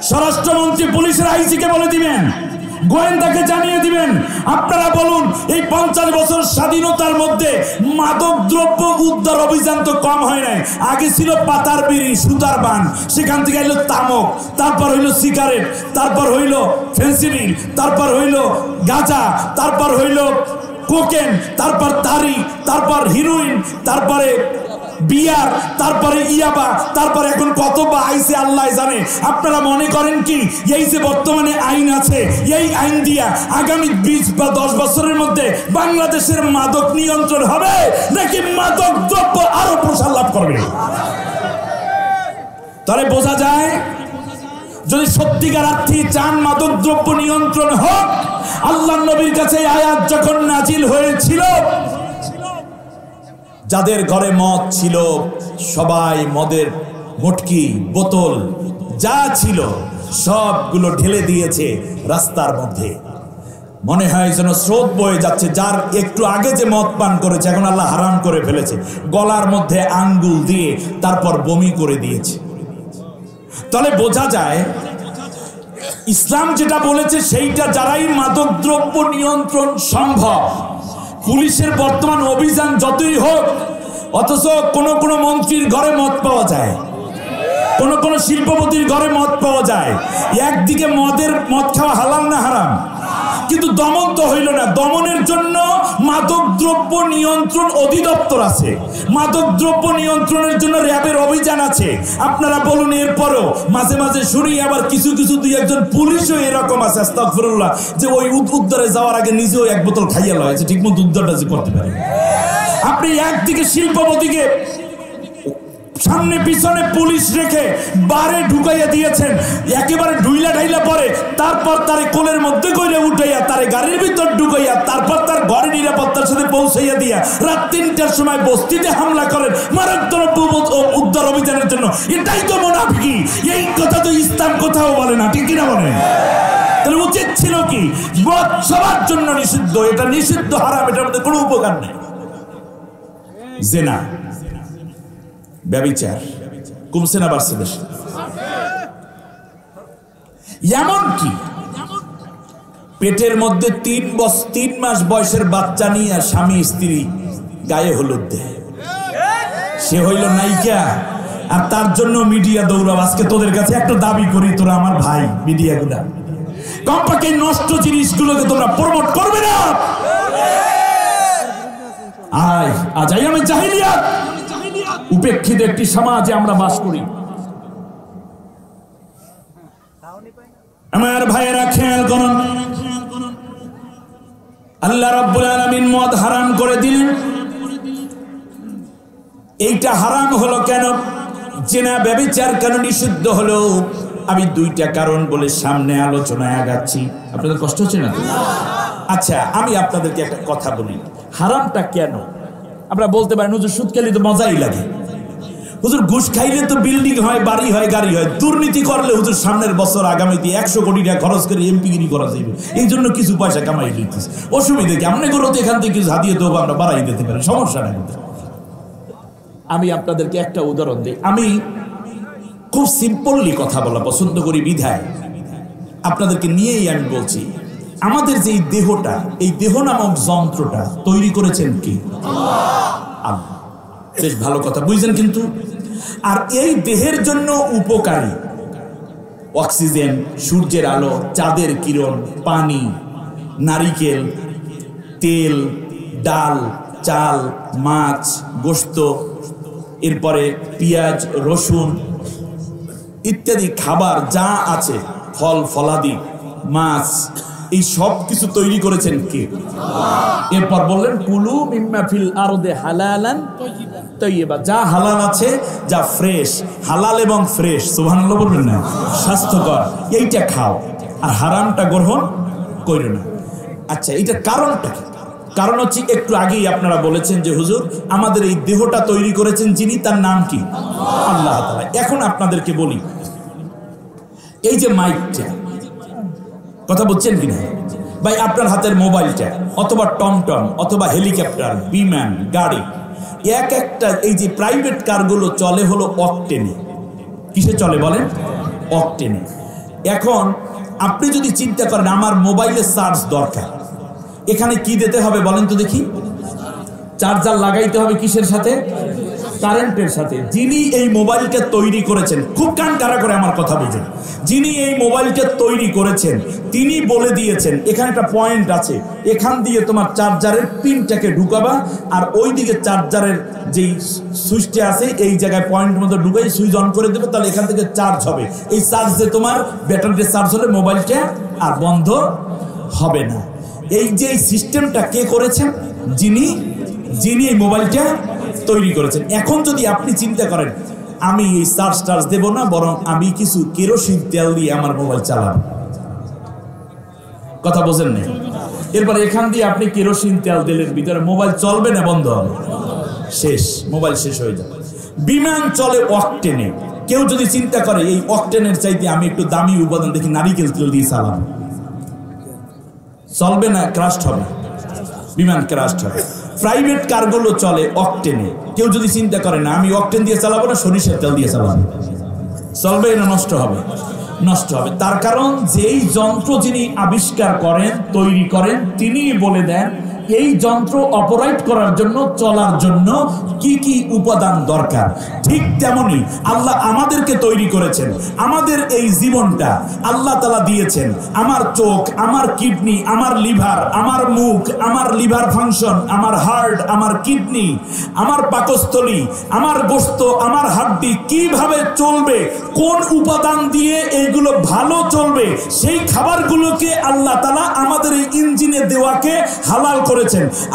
স্বরাষ্ট্রমন্ত্রী পুলিশের আইজিকে বলে দিবেন, গোয়েন্দাকে জানিয়ে দিবেন। আপনারা বলুন, এই 50 বছর স্বাধীনতার মধ্যে মাদক দ্রব্য উদ্ধার অভিযান তো কম হয় নাই। আগে ছিল পাতার বিড়ি, সুতার বান, সেখান থেকে হইলো তামাক, তারপর হইলো সিগারেট, তারপর হইলো ফেন্সিডিল, তারপর হইলো গাঁজা, তারপর হইলো কোকেন, তারপর তারি, তারপর হিরোইন, তারপরে বিয়ার, তারপরে ইয়াবা, তারপরে এখন কত বা আইছে আল্লাহ জানে। আপনারা মনে করেন কি এই যে বর্তমানে আইন আছে, এই আইন দিয়া আগামী 20 বা 10 বছরের মধ্যে বাংলাদেশের মাদক নিয়ন্ত্রণ হবে, নাকি মাদক দ্রব্য আরো প্রসার লাভ করবে? তাহলে বোঝা যায়, যদি সত্যিকার অর্থে চান মাদক দ্রব্য নিয়ন্ত্রণ হোক, আল্লাহর নবীর কাছে আয়াত যখন নাজিল হয়েছিল, যাদের ঘরে মদ ছিল সবাই মদের মটকি, বোতল যা ছিল সবগুলো ঢেলে দিয়েছে রাস্তার মধ্যে। মনে হয় যেন স্রোত বয়ে যাচ্ছে। যার একটু আগে যে মদ পান করেছে এখন আল্লাহ হারাম করে ফেলেছে, গলার মধ্যে আঙ্গুল দিয়ে তারপর বমি করে দিয়েছে। তাহলে বোঝা যায় ইসলাম যেটা বলেছে সেইটা যারাই মাদক দ্রব্য নিয়ন্ত্রণ সম্ভব। পুলিশের বর্তমান অভিযান যতই হোক, অথচ কোন মন্ত্রীর ঘরে মদ পাওয়া যায়, কোন শিল্পপতির ঘরে মদ পাওয়া যায়। একদিকে মদ খাওয়া হালাল না হারাম? কিন্তু দমন তো হইল না। দমনের জন্য মাদক দ্রব্য নিয়ন্ত্রণ অধিদপ্তর আছে, মাদক দ্রব্য নিয়ন্ত্রণের জন্য র্যাবের অভিযান আছে। আপনারা বলুন, এরপরও মাঝে মাঝে শুনি আবার কিছু 2-1জন পুলিশও এরকম আছে, আস্তাগফিরুল্লাহ, যে ওই উদ্ধারে যাওয়ার আগে নিজেও 1 বোতল খাইয়া লয়, ঠিক মতো উদ্ধারটা যে করতে পারে। আপনি একদিকে শিল্পপতিকে সামনে পিছনে পুলিশ রেখে বারে ঢুকাইয়া দিয়েছেন, একেবারে ঢুইলা ঢাইলা পরে, তারপর তারে কোলের মধ্যে করে উঠাইয়া তারে গাড়ির ভিতর ঢুকাইয়া তারপর তার ঘরে নিরাপত্তার সাথে পৌঁছাইয়া দিয়া রাত 3টার সময় বস্তিতে হামলা করেন মাদক দ্রব্য উদ্ধার অভিযানের জন্য। এটাই তো মুনাফিকি। এই কথা তো ইসলাম কোথাও বলে না, ঠিক কিনা বলেন? তাহলে উচিত ছিল কি, মদ সবার জন্য নিষিদ্ধ, এটা নিষিদ্ধ, হারাম, এটার মধ্যে কোনো উপকার নেই। জিনা, ব্যভিচার কমছে না বাড়ছে দেশে? এমনকি পেটের মধ্যে 3 মাস বয়সের বাচ্চা নিয়ে স্বামী স্ত্রী গায়ে হলুদ দেয়, সে হইল নায়িকা, আর তার জন্য মিডিয়া দৌড়াও। আজকে তোদের কাছে একটা দাবি করি, তোরা আমার ভাই, মিডিয়াগুলা কমপক্ষে নষ্ট জিনিসগুলোকে তোমরা প্রমোট করবে না। আজ আমি জাহিলিয়াত উপেক্ষিত একটি সমাজে আমরা বাস করি। আমার ভাইয়েরা খেয়াল করুন, আল্লাহ রাব্বুল আলামিন মদ হারাম করে দিলেন। এইটা হারাম হলো কেন, জিনা ব্যভিচার কেন নিষিদ্ধ হলো? আমি 2টা কারণ বলে সামনে আলোচনায় আগাচ্ছি। আপনাদের কষ্ট হচ্ছে না? আচ্ছা, আমি আপনাদেরকে একটা কথা বলি, হারামটা কেন? আপনারা বলতে পারেন হুজুর সুদ খেলে তো মজাই লাগে। হুজুর ঘুষ খাইলে তো বিল্ডিং হয়, বাড়ি হয়, গাড়ি হয়। দুর্নীতি করলে হুজুর সামনের বছর আগামীতে 100 কোটি টাকা খরচ করে এমপিগিরি করা যাবে, এই জন্য কিছু পয়সা কামাই দিতেছে। অসুবিধা কি? আপনি করো তো এখান থেকে কিছু হাতিয়ে দেবো, আমরা বাড়াই দিতে পারি, সমস্যা নাই। আমি আপনাদেরকে একটা উদাহরণ দিই। আমি খুব সিম্পললি কথা বলা পছন্দ করি বিধায় আপনাদেরকে নিয়েই আমি বলছি। আমাদের যে দেহটা, এই দেহ নামক যন্ত্রটা তৈরি করেছেন কি? আল্লাহ। বেশ ভালো কথা বুঝছেন কিন্তু। আর এই দেহের জন্য উপকারী অক্সিজেন, সূর্যের আলো, চাঁদের কিরণ, পানি, নারিকেল তেল, ডাল, চাল, মাছ, গোশত, এরপরে পেঁয়াজ, রসুন ইত্যাদি খাবার যা আছে, ফল ফলাদি, মাছ, এই সব কিছু তৈরি করেছেন কে? এরপর বললেন কুলু মিম্মা ফিল আরদে হালালান তাইয়্যিবা, যা হালাল আছে, যা ফ্রেশ, হালাল এবং ফ্রেশ, সুবহানাল্লাহ বলবেন না, স্বাস্থ্যকর, এইটা খাও, আর হারামটা গ্রহণ করো না। আচ্ছা, এটার কারণটা কি? কারণ হচ্ছে একটু আগেই আপনারা বলেছেন যে হুজুর আমাদের এই দেহটা তৈরি করেছেন যিনি, তার নাম কি? আল্লাহ তাআলা। এখন আপনাদেরকে বলি, এই যে মাইকটা, কথা বলছেন কিনা ভাই, আপনার হাতের মোবাইলটা, অথবা টমটম, অথবা হেলিকপ্টার, বিমান, গাড়ি, এক একটা এই যে প্রাইভেট কারগুলো চলে হলো অকটেনে। কিসে চলে বলেন? অকটেনে। এখন আপনি যদি চিন্তা করেন আমার মোবাইলে চার্জ দরকার, এখানে কি দিতে হবে বলেন তো দেখি? চার্জার লাগাইতে হবে কিসের সাথে? কারেন্টের সাথে। যিনি এই মোবাইলকে তৈরি করেছেন, খুব কান কারা করে আমার কথা বুঝেন, যিনি এই মোবাইলকে তৈরি করেছেন তিনি বলে দিয়েছেন এখানে একটা পয়েন্ট আছে, এখান দিয়ে তোমার চার্জারের পিনটাকে ঢুকাবা, আর ওই দিকে চার্জারের যেই সুইচটা আছে এই জায়গায় পয়েন্ট মতো ঢুকাই সুইচ অন করে দেবে, তাহলে এখান থেকে চার্জ হবে। এই চার্জে তোমার ব্যাটারিতে চার্জ হলে মোবাইলটা আর বন্ধ হবে না। এই যে সিস্টেমটা কে করেছেন? যিনি এই মোবাইলটা তৈরি করেছেন। এখন যদি আপনি চিন্তা করেন আমি এই চার্জ দেব না, বরং আমি কিছু কেরোসিন তেল দিয়ে আমার মোবাইল চালাবো, কথা বোঝেন না? এরপর এখান দিয়ে আপনি কেরোসিন তেল দিলেন, ভিতরে মোবাইল চলবে না, বন্ধ হবে, শেষ, মোবাইল শেষ হয়ে যাবে। বিমান চলে অকটেনে। কেউ যদি চিন্তা করে এই অকটেনের চাইতে আমি একটু দামি উপাদান দেখি নারিকেল তেল দিয়ে চালাবো, চলবে না, ক্রাস্ট হবে, বিমান ক্রাস্ট হবে। প্রাইভেট কারগুলো চলে অকটেনে। কেউ যদি চিন্তা করে না আমি অকটেন দিয়ে চালাবো না, সরিষার তেল দিয়ে চালাবো, চলবে না, নষ্ট হবে, নষ্ট হবে। তার কারণ যেই যন্ত্র যিনি আবিষ্কার করেন, তৈরি করেন, তিনি বলে দেন এই যন্ত্র অপারেট করার জন্য, চলার জন্য কি কি উপাদান দরকার। ঠিক তেমনি আল্লাহ আমাদেরকে তৈরি করেছেন। আমাদের এই জীবনটা আল্লাহ তাআলা দিয়েছেন। আমার চোখ, আমার কিডনি, আমার লিভার, আমার মুখ, আমার লিভার ফাংশন, আমার হার্ট, আমার কিডনি, আমার পাকস্থলী, আমার গোশত, আমার হাড্ডি কিভাবে চলবে, কোন উপাদান দিয়ে এইগুলো ভালো চলবে, সেই খাবারগুলোকে আল্লাহ তাআলা আমাদের এই ইঞ্জিনে দেওয়াকে হালাল করেছেন।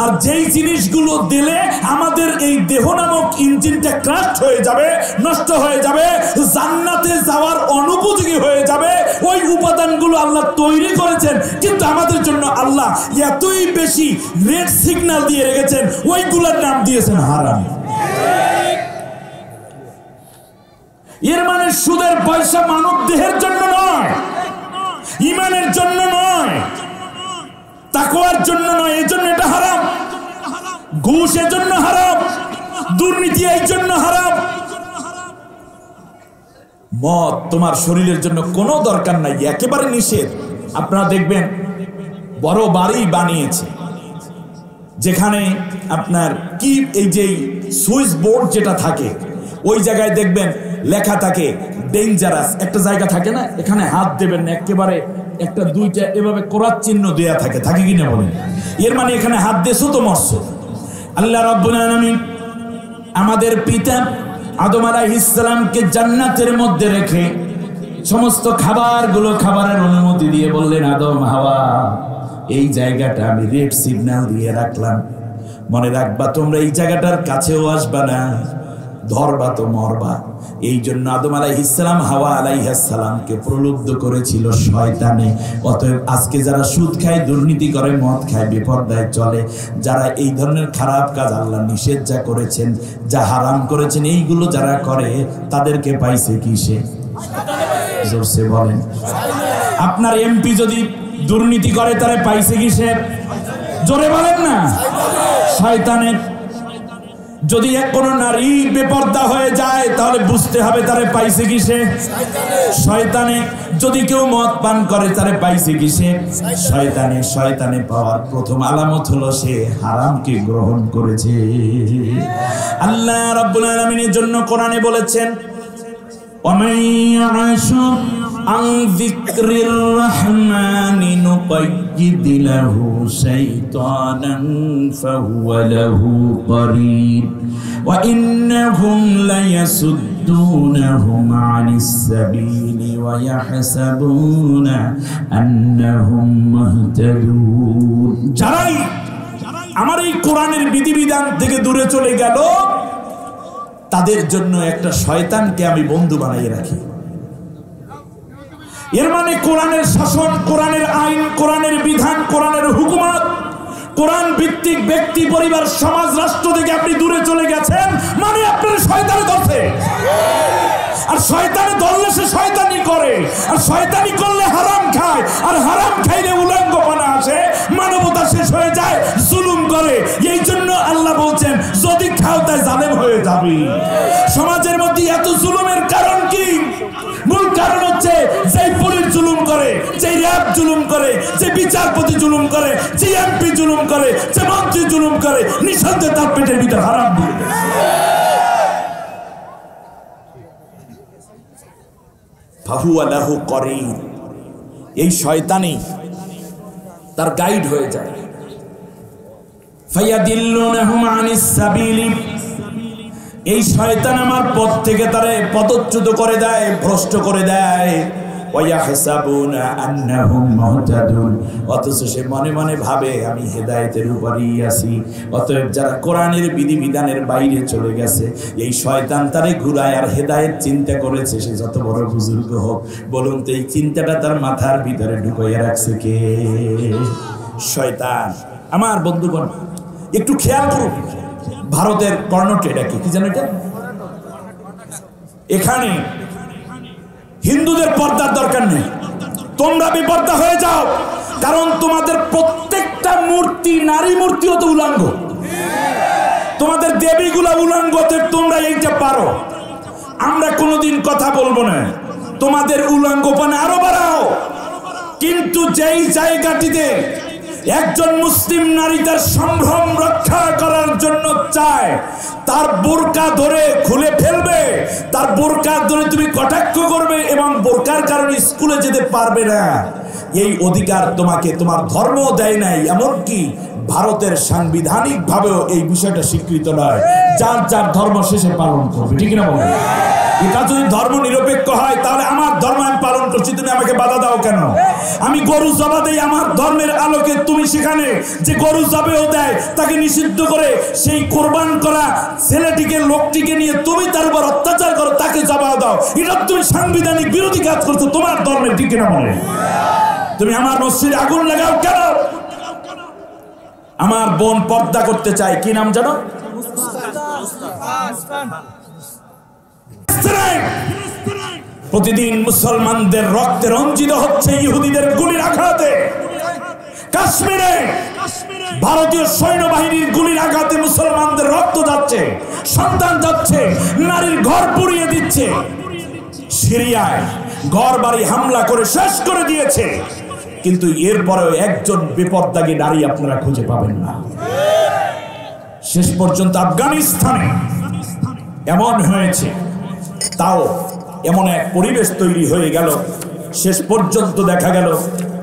আর যেই জিনিসগুলো দিলে আমাদের এই দেহ নামক ইঞ্জিনটা ক্রাশ হয়ে যাবে, নষ্ট হয়ে যাবে, জান্নাতে যাওয়ার অনুপযোগী হয়ে যাবে, ওই উপাদানগুলো আল্লাহ তৈরি করেছেন। কিন্তু আমাদের জন্য আল্লাহ এতই বেশি রেড সিগন্যাল দিয়ে রেখেছেন, ওইগুলোর নাম দিয়েছেন হারাম। এর মানে সুদের পয়সা মানব দেহের জন্য নয়, ঈমানের জন্য নয়, তাকওয়ার জন্য নয়, এই জন্য এটা হারাম। ঘুষ এর জন্য হারাম, দুর্নীতি এই জন্য হারাম। মদ তোমার শরীরের জন্য কোনো দরকার নাই, একেবারে নিষেধ। আপনারা দেখবেন বড় বাড়ি বানিয়েছে, যেখানে আপনার কি এই যে সুইচ বোর্ড যেটা থাকে, ওই জায়গায় দেখবেন লেখা থাকে ডেঞ্জারাস, একটা জায়গা থাকে না, এখানে হাত দেবেন না, একেবারে একটা দুইটা এভাবে কোরাত চিহ্ন দেয়া থাকে, থাকে কিনা বলেন? এর মানে এখানে হাত দেছো তো মরছো। আল্লাহ রাব্বুল আলামিন আমাদের পিতা আদম আলাইহিস সালামকে জান্নাতের মধ্যে রেখে সমস্ত খাবারগুলো খাবারের অনুমতি দিয়ে বললেন, আদম, হাওয়া, এই জায়গাটা আমি রেড সিগন্যাল দিয়ে রাখলাম, মনে রাখবা তোমরা এই জায়গাটার কাছেও আসবা না, ধরবা তো মরবা। এই জন্য আদম আলাইহিস সালাম হাওয়া আলাইহিস সালামকে প্রলুব্ধ করেছিল শয়তানে। অতএব আজকে যারা সুদ খায়, দুর্নীতি করে, মদ খায়, বেপরদায় চলে, যারা এই ধরনের খারাপ কাজ আল্লাহ নিষেধ যা করেছেন, যা হারাম করেছেন, এইগুলো যারা করে তাদেরকে পাইছে কিসে? জোরসে বলেন। আপনার এমপি যদি দুর্নীতি করে তারে পাইছে কিসে? জোরে বলেন না। শয়তানের। যদি কোনো নারী বেপর্দা হয়ে যায় তাহলে বুঝতে হবে তারে পাইছে কিসে? শয়তানে। যদি কেউ মদ পান করে তারে পাইছে কিসে? শয়তানে। শয়তানে পাওয়ার প্রথম আলামত হলো সে হারামকে গ্রহণ করেছে। আল্লাহ রাব্বুল আলামিনের জন্য কোরআনে বলেছেন, ومن يعش عن ذكر الرحمن نقيض له شيطانا فهو له قرين وإنهم ليصدونهم عن السبيل ويحسبون أنهم مهتدون। যারাই আমার এই কোরআনের বিধিবিধান থেকে দূরে চলে গেল তাদের জন্য একটা শয়তানকে আমি বন্ধু বানিয়ে রাখি। এর মানে কোরআনের শাসন, কোরআনের আইন, কোরআনের বিধান, কোরআনের হুকুমত, কোরআন ভিত্তিক ব্যক্তি, পরিবার, সমাজ, রাষ্ট্র থেকে আপনি দূরে চলে গেছেন, মানে আপনার শয়তানে ধরছে। আর শয়তানে ধরলে সে শয়তানি করে, আর শয়তানি করলে হারাম খায়, আর হারাম খাইলে উলঙ্গপনা আসে, মানবতা শেষ হয়ে যায়, জুলুম করে। এই জন্য আল্লাহ বলছেন যদি খাও তাই জালেম হয়ে যাবে। সমাজের মধ্যে এত জুলুমের কারণ কি? মূল কারণ হচ্ছে যে পুলিশ জুলুম করে, যে র্যাব জুলুম করে, যে বিচারপতি জুলুম করে, যে এমপি জুলুম করে, যে মন্ত্রী জুলুম করে, নিঃসন্দেহে তার পেটের ভিতর হারাম দিয়ে ফাহুয়া লাহু করিন। এই শয়তানি তার গাইড হয়ে যায়। ফায়াদিল্লুনাহুম আনিস সাবিলি। এই শয়তান আমার পথ থেকে তারে পদচ্যুত করে দেয়, ভ্রষ্ট করে দেয়। ওয়ায়াহসাবুনা আন্নাহুম মুহতাদুন। অথচ সে মনে মনে ভাবে আমি হেদায়েতের উপরই আছি। অতএব যারা কোরআনের বিধিবিধানের বাইরে চলে গেছে, এই শয়তান তারে ঘুরায় আর হেদায়েত চিন্তা করেছে, সে যত বড় বুজুর্গ হোক। বলুন তো এই চিন্তাটা তার মাথার ভিতরে ঢুকাইয়া রাখছে কে? শয়তান। আমার বন্ধুগণ একটু খেয়াল করুন, ভারতের কর্ণাটক, এটা কি জানো? এটা এখানে হিন্দুদের পর্দার দরকার নেই, তোমরা বেপর্দা হয়ে যাও, কারণ তোমাদের প্রত্যেকটা মূর্তি, নারী মূর্তিও তো উলঙ্গ, তোমাদের দেবীগুলা উলঙ্গ, তোমরা এইটা পারো। আমরা কোনোদিন কথা বলবো না, তোমাদের উলঙ্গপনা আরো বাড়াও। কিন্তু যেই জায়গাটিতে একজন মুসলিম নারী তার সম্ভ্রম রক্ষা করার জন্য চায়, তার বোরকা ধরে খুলে ফেলবে, তার বোরকা ধরে তুমি কটাক্ষ করবে এবং বোরকার কারণে স্কুলে যেতে পারবে না, এই অধিকার তোমাকে তোমার ধর্ম দেয় নাই। এমনকি ভারতের সাংবিধানিক ভাবেও এই বিষয়টা স্বীকৃত নয়। যার যার ধর্ম শেষে পালন করবে, ঠিক না বলবে? এটা যদি ধর্ম নিরপেক্ষ হয় তাহলে আমার ধর্ম আমি পালন করছি, তুমি আমাকে বাধা দাও কেন? আমি গরু জবা দেই আমার ধর্মের আলোকে, তুমি সেখানে যে গরু জবেও দেয় তাকে নিষিদ্ধ করে সেই কোরবান করা ছেলেটিকে, লোকটিকে নিয়ে তুমি তার উপর অত্যাচার করো, তাকে জবাব দাও। এটা তুমি সাংবিধানিক বিরোধী কাজ করছো তোমার ধর্মের, ঠিক না বলে? তুমি আমার মসজিদে আগুন লাগাও কেন? আমার বোন পর্দা করতে চায়, কি নাম জানো? প্রতিদিন মুসলমানদের রক্তে রঞ্জিত হচ্ছে ইহুদিদের গুলির আঘাতে। কাশ্মীরে ভারতীয় সৈন্যবাহিনীর গুলির আঘাতে মুসলমানদের রক্ত যাচ্ছে, সন্তান যাচ্ছে, নারীর ঘর পুড়িয়ে দিচ্ছে। সিরিয়ায় ঘর বাড়ি হামলা করে শেষ করে দিয়েছে, কিন্তু এরপরেও একজন বেপরদাগী নারী আপনারা খুঁজে পাবেন না। শেষ পর্যন্ত আফগানিস্তানে এমন হয়েছে, তাও এমন এক পরিবেশ তৈরি হয়ে গেল, শেষ পর্যন্ত দেখা গেল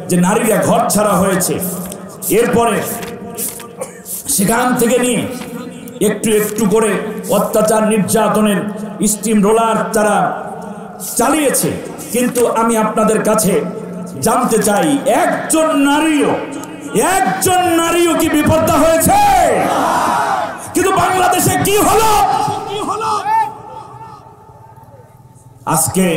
যে নারীরা ঘর ছাড়া হয়েছে। এরপরে সেখান থেকে নিয়ে একটু একটু করে অত্যাচার, নির্যাতনের স্টিম রোলার তারা চালিয়েছে। কিন্তু আমি আপনাদের কাছে জানতে চাই, একজন নারীও কি বিপর্দা হয়েছে? কিন্তু বাংলাদেশে কি হলো? আজকে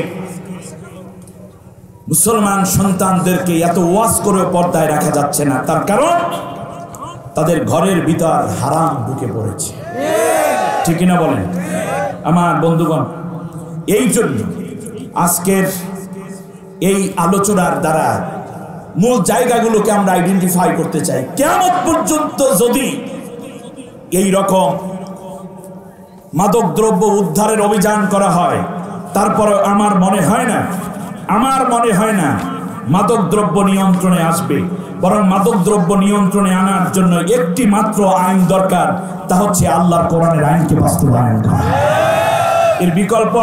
মুসলমান সন্তানদেরকে এত ওয়াজ করে পর্দায় রাখা যাচ্ছে না, তার কারণ তাদের ঘরের ভিতর হারাম ঢুকে পড়েছে। ঠিক না বলেন আমার বন্ধুগণ? এই জন্য আজকের এই আলোচনার দ্বারা মূল জায়গাগুলোকে আমরা আইডেন্টিফাই করতে চাই। কিয়ামত পর্যন্ত যদি এই রকম মাদক দ্রব্য উদ্ধারের অভিযান করা হয়, তারপরে আমার মনে হয় না মাদক দ্রব্য নিয়ন্ত্রণে আসবে। বরং মাদক দ্রব্য নিয়ন্ত্রণে আনার জন্য একটি মাত্র আইন দরকার, তা হচ্ছে আল্লাহর কোরআনের আইনকে বাস্তবায়ন করা। এর বিকল্প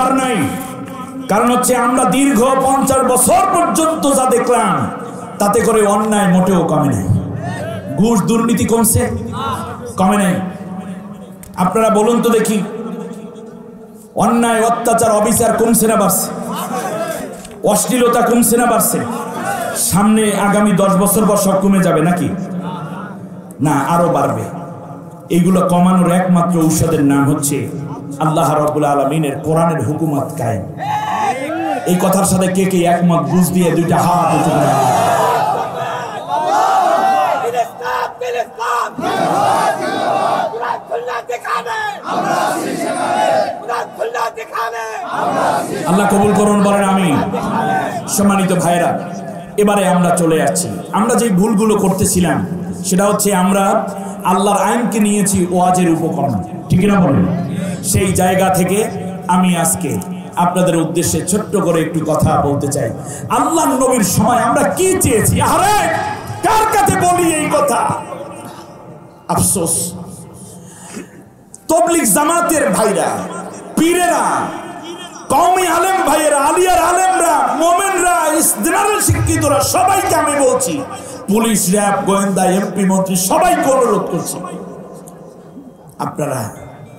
আর নাই। কারণ হচ্ছে আমরা দীর্ঘ 50 বছর পর্যন্ত যা দেখলাম, তাতে করে অন্যায় মোটেও কমে নাই। ঘুষ দুর্নীতি কমে নাই। আপনারা বলুন তো দেখি, অন্যায় অত্যাচার অবিচার কমছে না বাড়ছে? অশ্লীলতা কমছে না বাড়ছে? সামনে আগামী 10 বছর পর সব কমে যাবে নাকি? না, আরো বাড়বে। এইগুলো কমানোর একমাত্র ঔষধের নাম হচ্ছে আল্লাহ রাব্বুল আলামিনের কোরআনের হুকুমত কায়েম। এই কথার সাথে কে কে একমত? বুঝ দিয়ে দুইটা হাত উঁচু করে। আল্লাহ কবুল করুন, বলেন আমিন। সম্মানিত ভাইরা, এবারে আমরা চলে যাচ্ছি। আমরা যে ভুলগুলো করতেছিলাম সেটা হচ্ছে আমরা আল্লাহর আইনকে নিয়েছি ওয়াজের উপকরণ। ঠিক না বলেন? সেই জায়গা থেকে আমি আজকে আপনাদের উদ্দেশ্যে ছোট্ট করে একটু কথা বলতে চাই। আল্লাহর নবীর সময় আমরা কি চেয়েছি? আরে কার কাছে বলি এই কথা? আফসোস, তাবলীগ জামাতের ভাইরা, পীরেরা, কওমি আলেম ভাইয়েরা, আলিয়ার আলেমরা, মোমেনরা, জেনারেল শিক্ষিতরা, সবাইকে আমি বলছি, পুলিশ, র্যাব, গোয়েন্দা, এমপি, মন্ত্রী, সবাইকে অনুরোধ করছি,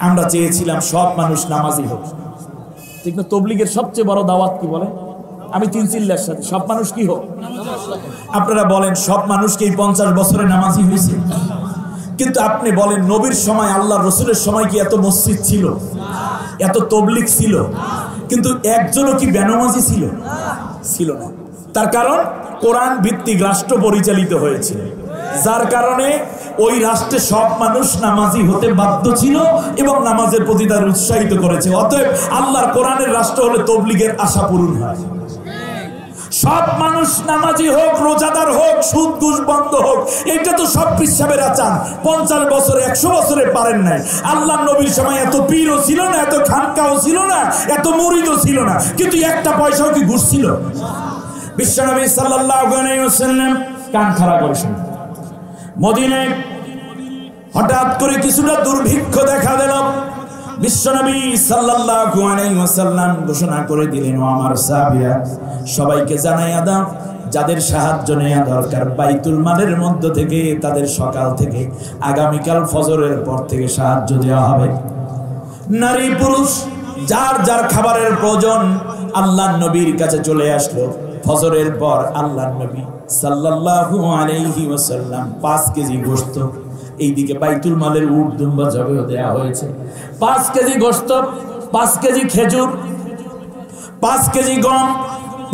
আমরা চেয়েছিলাম সব মানুষ নামাজি হোক। ঠিক না? তাবলীগের সবচেয়ে বড় দাওয়াত কি বলে? আমি 3 চিল্লার সাথে সব মানুষ কি হোক। আপনারা বলেন সব মানুষকে এই 50 বছরে নামাজি হয়েছে? কিন্তু আপনি বলেন নবীর সময়, আল্লাহ রসুলের সময় কি এত মসজিদ ছিল, এত তাবলীগ ছিল? কিন্তু একজনও কি বেনামাজি ছিল না। তার কারণ কোরআন ভিত্তিক রাষ্ট্র পরিচালিত হয়েছিল, যার কারণে ওই রাষ্ট্রে সব মানুষ নামাজি হতে বাধ্য ছিল এবং নামাজের প্রতি তার উৎসাহিত করেছে। অতএব আল্লাহর কোরআনের রাষ্ট্র হলে তাবলীগের আশা পূরণ হয়। সব মানুষ নামাজি হোক, রোজাদার হোক, সুদ ঘুষ বন্ধ হোক, এটা তো সব পিসাবেরা চান। 50 বছরে 100 বছরে পারেন নাই। আল্লাহ নবীর সময় এত পীরও ছিল না, এত খানকাও ছিল না, এত মুরিদও ছিল না, কিন্তু একটা পয়সাও কি ঘুষ ছিল? বিশ্বনবী সাল্লাল্লাহু আলাইহি ওয়াসাল্লাম কান খাড়া করেছেন। মদিনায় হঠাৎ করে কিছুটা দুর্ভিক্ষ দেখা দিল। বিশ্বনবী সাল্লাল্লাহু আলাইহি ওয়াসাল্লাম ঘোষণা করে দিলেন, ও আমার সাহাবীরা, সবাইকে জানাইয়া দাও, যাদের সাহায্য নেওয়া দরকার বাইতুল মালের মধ্য থেকে তাদের সকাল থেকে আগামীকাল ফজরের পর থেকে সাহায্য দেওয়া হবে। নারী পুরুষ যার যার খাবারের প্রয়োজন আল্লাহর নবীর কাছে চলে আসলো। ফজরের পর আল্লাহর নবী সাল্লাল্লাহু আলাইহি ওয়াসাল্লাম 5 কেজি গোশত, এইদিকে বাইতুল মালের উট দুম্বা জবেও দেয়া হয়েছে। 5 কেজি গোশত, 5 কেজি খেজুর, 5 কেজি গম,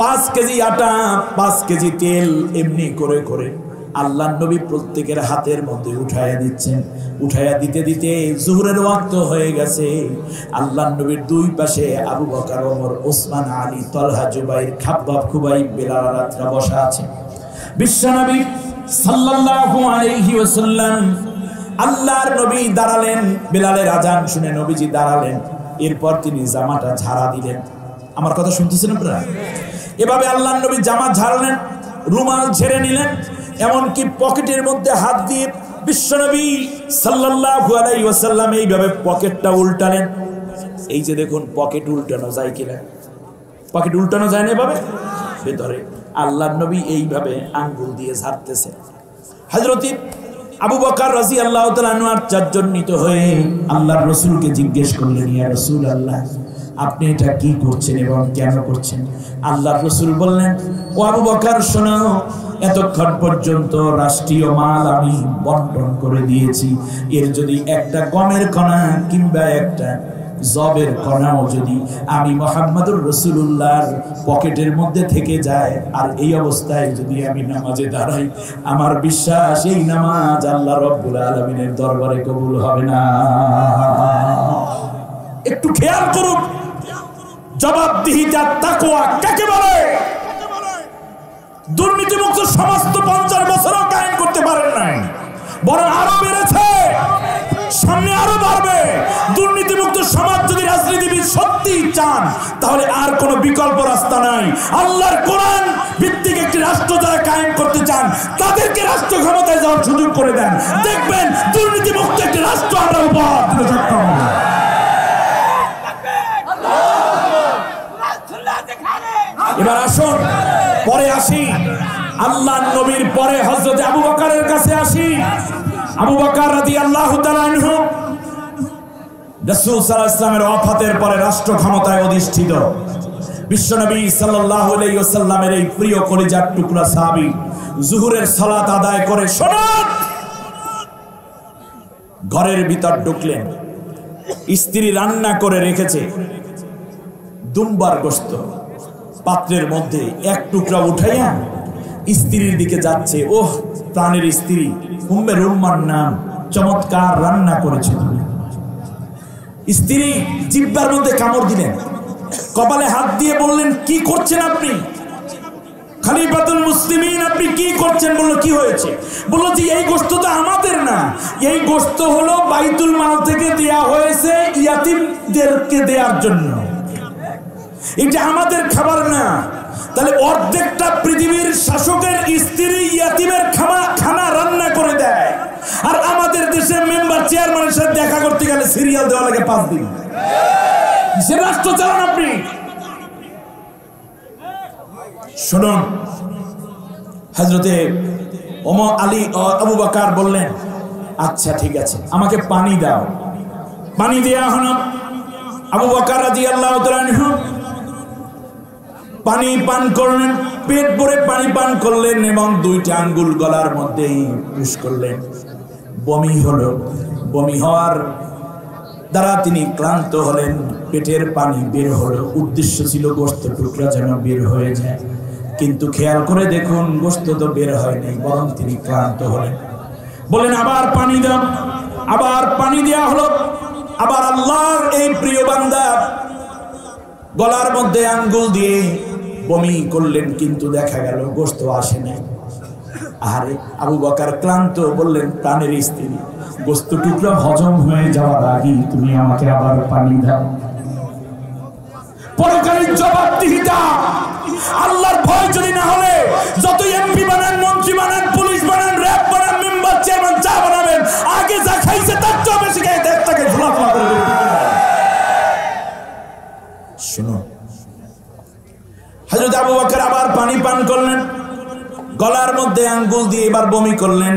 5 কেজি আটা, 5 কেজি তেল, এমনি করে করে আল্লাহর নবী প্রত্যেকের হাতের মধ্যে উঠাইয়া দিচ্ছেন। উঠাইয়া দিতে দিতে জোহরের ওয়াক্ত হয়ে গেছে। আল্লাহর নবীর দুই পাশে আবু বকর, ওমর, ওসমান, আলী, তলহা, জুবাইর, খাব্বাব, খুবাইব, বেলাল রাতরা বসা আছে। বিশ্বনবী সাল্লাল্লাহু আলাইহি ওয়াসাল্লাম, আল্লাহর নবী দাঁড়ালেন। বেলালের আজান শুনে নবীজি দাঁড়ালেন। এরপর তিনি জামাটা ঝাড়া দিলেন। আমার কথা শুনতেছেন আপনারা? এভাবে আল্লাহর নবী জামা ঝাড়লেন, রুমাল ঝেড়ে নিলেন, এমনকি পকেটের মধ্যে হাত দিয়ে বিশ্বনবী সাল্লাল্লাহু আলাইহি ওয়াসাল্লাম এইভাবে পকেটটা উল্টালেন। এই যে দেখুন, পকেট উল্টানো যায় কিনা? পকেট উল্টানো যায় না এভাবে ভেতরে। আল্লাহর নবী এইভাবে আঙ্গুল দিয়ে ঝাড়তেছে। হযরত আবু বকর রাদিয়াল্লাহু তাআলা আনহু আশ্চর্যান্বিত হয়ে আল্লাহর রাসূলকে জিজ্ঞেস করলেন, ইয়া রাসূলুল্লাহ, আপনি এটা কি করছেন এবং কেন করছেন? আল্লাহর রাসূল বললেন, ও আবু বকর শোনো, এতক্ষণ পর্যন্ত রাষ্ট্রীয় মাল আমি বন্টন করে দিয়েছি। এর যদি একটা গমের কণা কিংবা একটা জবের কণাও যদি আমি মুহাম্মদুর রাসূলুল্লাহর পকেটের মধ্যে থেকে যায়, আর এই অবস্থায় যদি আমি নামাজে দাঁড়াই, আমার বিশ্বাস এই নামাজ আল্লাহ রাব্বুল আলামিনের দরবারে কবুল হবে না। একটু খেয়াল করুন, জবাবদিহিতা তাকওয়া কাকে বলে? দুর্নীতিমুক্ত সমাজ তো 50 বছরও কায়েম করতে পারেন নাই, বরং আরো বেড়েছে, সামনে আরো বাড়বে। দুর্নীতিমুক্ত সমাজ যদি রাজনীতিবিদ সত্যি চান, তাহলে আর কোনো বিকল্প রাস্তা নাই। আল্লাহর কোরআন ভিত্তিক একটি রাষ্ট্র যারা কায়েম করতে চান, তাদেরকে রাষ্ট্র ক্ষমতায় যাওয়ার সুযোগ করে দেন, দেখবেন দুর্নীতিমুক্ত একটি রাষ্ট্র আমরা উপহার দিতে সক্ষম হব। এবার আসুন, পরে আসি, আল্লাহর নবীর পরে হযরত আবু বকরের কাছে আসি। আবু বকর রাদিয়াল্লাহু তাআলা আনহু রাসূল সাল্লাল্লাহু আলাইহি ওয়াসাল্লামের ওয়াফাতের পরে রাষ্ট্র ক্ষমতায় অধিষ্ঠিত। বিশ্বনবী সাল্লাল্লাহু আলাইহি ওয়াসাল্লামের এই প্রিয় কলিজার টুকরা সাহাবী জোহরের সালাত আদায় করে শোনান, ঘরের ভিতর ঢুকলেন। স্ত্রী রান্না করে রেখেছে দুম্বার গোশত, পাত্রের মধ্যে এক টুকরা উঠাইয়া স্ত্রীর দিকে যাচ্ছে। ওহ প্রাণের স্ত্রী, উম্মে রুম্মার নাম, চমৎকার রান্না করেছে তুমি। স্ত্রী জিহ্বার মধ্যে কামড় দিলেন, কপালে হাত দিয়ে বললেন, কি করছেন আপনি? খলিফাতুল মুসলিমিন, আপনি কি করছেন? বলল, কি হয়েছে? বলল যে এই গোশত তো আমাদের না, এই গোশত হলো বাইতুল মাল থেকে দেয়া হয়েছে ইয়াতীমদেরকে দেওয়ার জন্য, এটা আমাদের খাবার না। তাহলে অর্ধেকটা পৃথিবীর শাসকের স্ত্রী ইয়াতীমের খানা রান্না করে দেয়, আর আমাদের দেশে মেম্বার চেয়ারম্যানের সাথে দেখা করতে গেলে সিরিয়াল দেওয়া লাগে 5 দিন। সে রাষ্ট্র চালান আপনি? শুনুন, হযরতে আবু বকর বললেন, আচ্ছা ঠিক আছে, আমাকে পানি দাও। পানি দেয়া হলো। আবু বকর রাদিয়াল্লাহু তাআলা আনহু পানি পান করলেন, পেট ভরে পানি পান করলেন এবং 2টা আঙ্গুল গলার মধ্যে পুশ করলেন। বমি হলো। বমি হওয়ার দ্বারা তিনি ক্লান্ত হলেন, পেটের পানি বের হলো। উদ্দেশ্য ছিল গোশত টুকরা যেন বের হয়ে যায়, কিন্তু খেয়াল করে দেখুন গোশত তো বের হয়নি, বরং তিনি ক্লান্ত হলেন। বলেন, আবার পানি দাও। আবার পানি দেওয়া হলো। আবার আল্লাহর এই প্রিয় বান্দা গলার মধ্যে আঙ্গুল দিয়ে বমি করলেন, কিন্তু দেখা গেল গোশত আসে নাই। আরে আবু বকর ক্লান্ত, বললেন, প্রাণের স্ত্রী, গোশত টুকরা হজম হয়ে যাওয়ার আগে তুমি আমাকে আবার পানি দাও। পরকালীন জবাবদিহিতা, আল্লাহর ভয় যদি না হলে যত এমপি বানান, মন্ত্রী বানান, পুলিশ বানান, র‍্যাব বানান, মেম্বার চেয়ারম্যান যা বানাবেন, আগে যা খাইছে তার চেয়ে বেশি খাই দেশটাকে ঝোলাফা করে দেবে। শুনো, হযরত আবু বকর আবার পানি পান করলেন, গলার মধ্যে আঙ্গুল দিয়ে এবার বমি করলেন।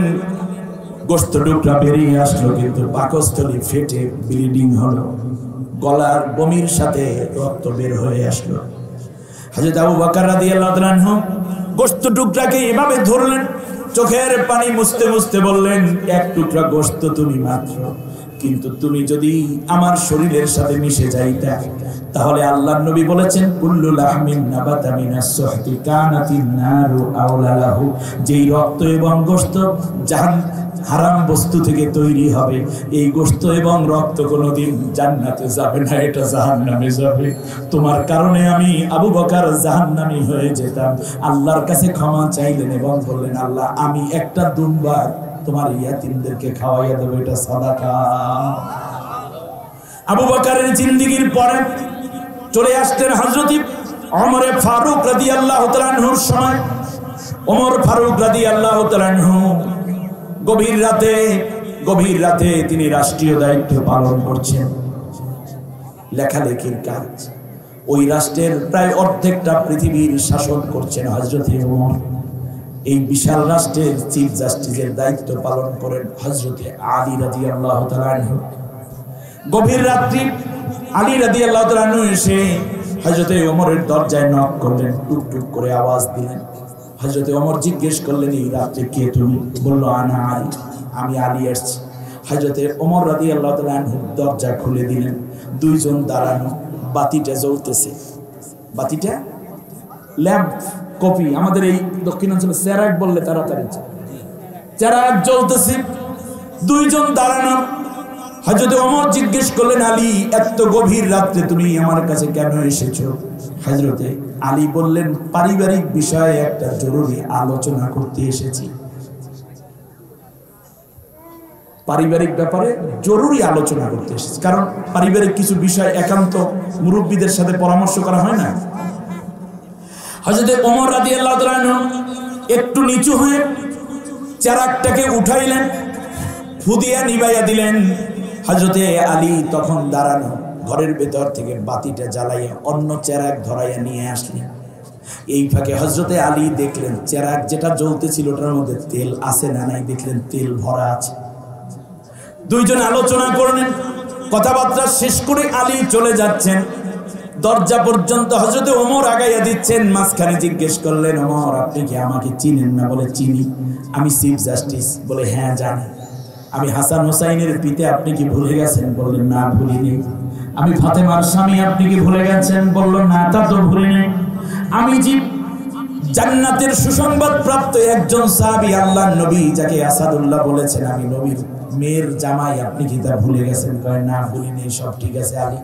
গোশত টুকরা বেরিয়ে আসলো, কিন্তু পাকস্থলী ফেটে ব্লিডিং হলো, গলার বমির সাথে রক্ত বের হয়ে আসলো। হযরত আবু বকর রাদিয়াল্লাহু তাআলা আনহু গোশত টুকরাকে এভাবে ধরলেন, চোখের পানি মুছতে মুছতে বললেন, এক টুকরা গোশত তুমি মাত্র, কিন্তু তুমি যদি আমার শরীরের সাথে মিশে যাইতা, তাহলে আল্লাহর নবী বলেছেন, কুল্লু লাহমিন নাবাতা মিনাস সুহতি কানাতিন নারু আওলা লাহু, যেই রক্ত এবং গোশত হারাম বস্তু থেকে তৈরি হবে, এই গোশত এবং রক্ত কোনোদিন জান্নাতে যাবে না, এটা জাহান্নামে যাবে। তোমার কারণে আমি আবু বকর জাহান্নামী হয়ে যেতাম। আল্লাহর কাছে ক্ষমা চাইলেন এবং বললেন, আল্লাহ, আমি একটা দুম্বা তোমার ইয়াতীমদেরকে খাওয়াইয়া দেব, এটা সাদাকা। আবু বকরের জিন্দেগীর পরে চলে আসতেন হযরত ওমর ফারুক রাদিয়াল্লাহু তাআলা আনহুর সময়। ওমর ফারুক রাদিয়াল্লাহু তাআলা আনহু গভীর রাতে তিনি রাষ্ট্রীয় দায়িত্ব পালন করছেন, লেখালেখির কাজ। ওই রাষ্ট্রের প্রায় অর্ধেকটা পৃথিবীর শাসন করছেন হযরত ওমর। এই বিশাল রাষ্ট্রের চিফ জাস্টিসের দায়িত্ব পালন করেন হযরত আলী রাদিয়াল্লাহু তাআলা আনহু। গভীর রাত্রি আলী রাদিয়াল্লাহু তাআলা আনহু এসে হযরত ওমরের দরজায় নক করলেন, টুক টুক করে আওয়াজ দিলেন। হযরত ওমর জিজ্ঞেস করলেন, এই রাত্রে কে তুমি? বলল, আনা আলী, আমি আলী এসেছি। হযরত ওমর রাদিয়াল্লাহু তাআলা আনহু দরজা খুলে দিলেন। দুইজন দাঁড়ানো, বাতিটা জ্বলতেছে, বাতিটা ল্যাম্প কপি, আমাদের এই দক্ষিণাঞ্চলে চেরাগ বললে তাড়াতাড়ি, চেরাগ জ্বলতেছে, দুইজন দাঁড়ানো। হযরত ওমর জিজ্ঞেস করলেন, আলী এত গভীর রাত্রে তুমি আমার কাছে কেন এসেছো? হযরতে আলী বললেন, পারিবারিক বিষয়ে একটা জরুরি আলোচনা করতে এসেছি। পারিবারিক ব্যাপারে জরুরি আলোচনা করতে এসেছি, কারণ পারিবারিক কিছু বিষয় একান্ত মুরব্বীদের সাথে পরামর্শ করা হয় না। হযরত ওমর রাদিয়াল্লাহু তাআলা আনহু একটু নিচু হয়ে চেরাগটাকে উঠাইলেন, ফুদিয়া নিভাইয়া দিলেন। হযরতে আলী তখন দাঁড়ানো, ঘরের ভেতর থেকে বাতিটা জ্বালাইয়া অন্য চেরাগ ধরাইয়া নিয়ে আসলেন। এই ফাঁকে হযরতে আলী দেখলেন চেরাগ যেটা জ্বলতেছিল ওটার মধ্যে তেল আছে না নাই, দেখলেন তেল ভরা আছে। দুইজন আলোচনা করলেন, কথাবার্তা শেষ করে আলী চলে যাচ্ছেন, দরজা পর্যন্ত হযরতে ওমর আগাইয়া দিচ্ছেন। মাঝখানে জিজ্ঞেস করলেন, ওমর আপনি কি আমাকে চিনেন না? বলে চিনি। আমি চিফ জাস্টিস? বলে হ্যাঁ জানি। আমি হাসান হোসাইনের পিতা, আপনি কি ভুলে গেছেন? বললেন না ভুলিনি। আমি ফাতেমার স্বামী, আপনি কি ভুলে গেছেন? বলল না তা তো ভুলিনি। আমি যে জান্নাতের সুসংবাদ প্রাপ্ত একজন সাহাবী, আল্লাহর নবী যাকে আসাদুল্লাহ বলেছেন, আমি নবীর মেয়ের জামাই, আপনি কি তা ভুলে গেছেন? কয় না ভুলিনি, সব ঠিক আছে। আলী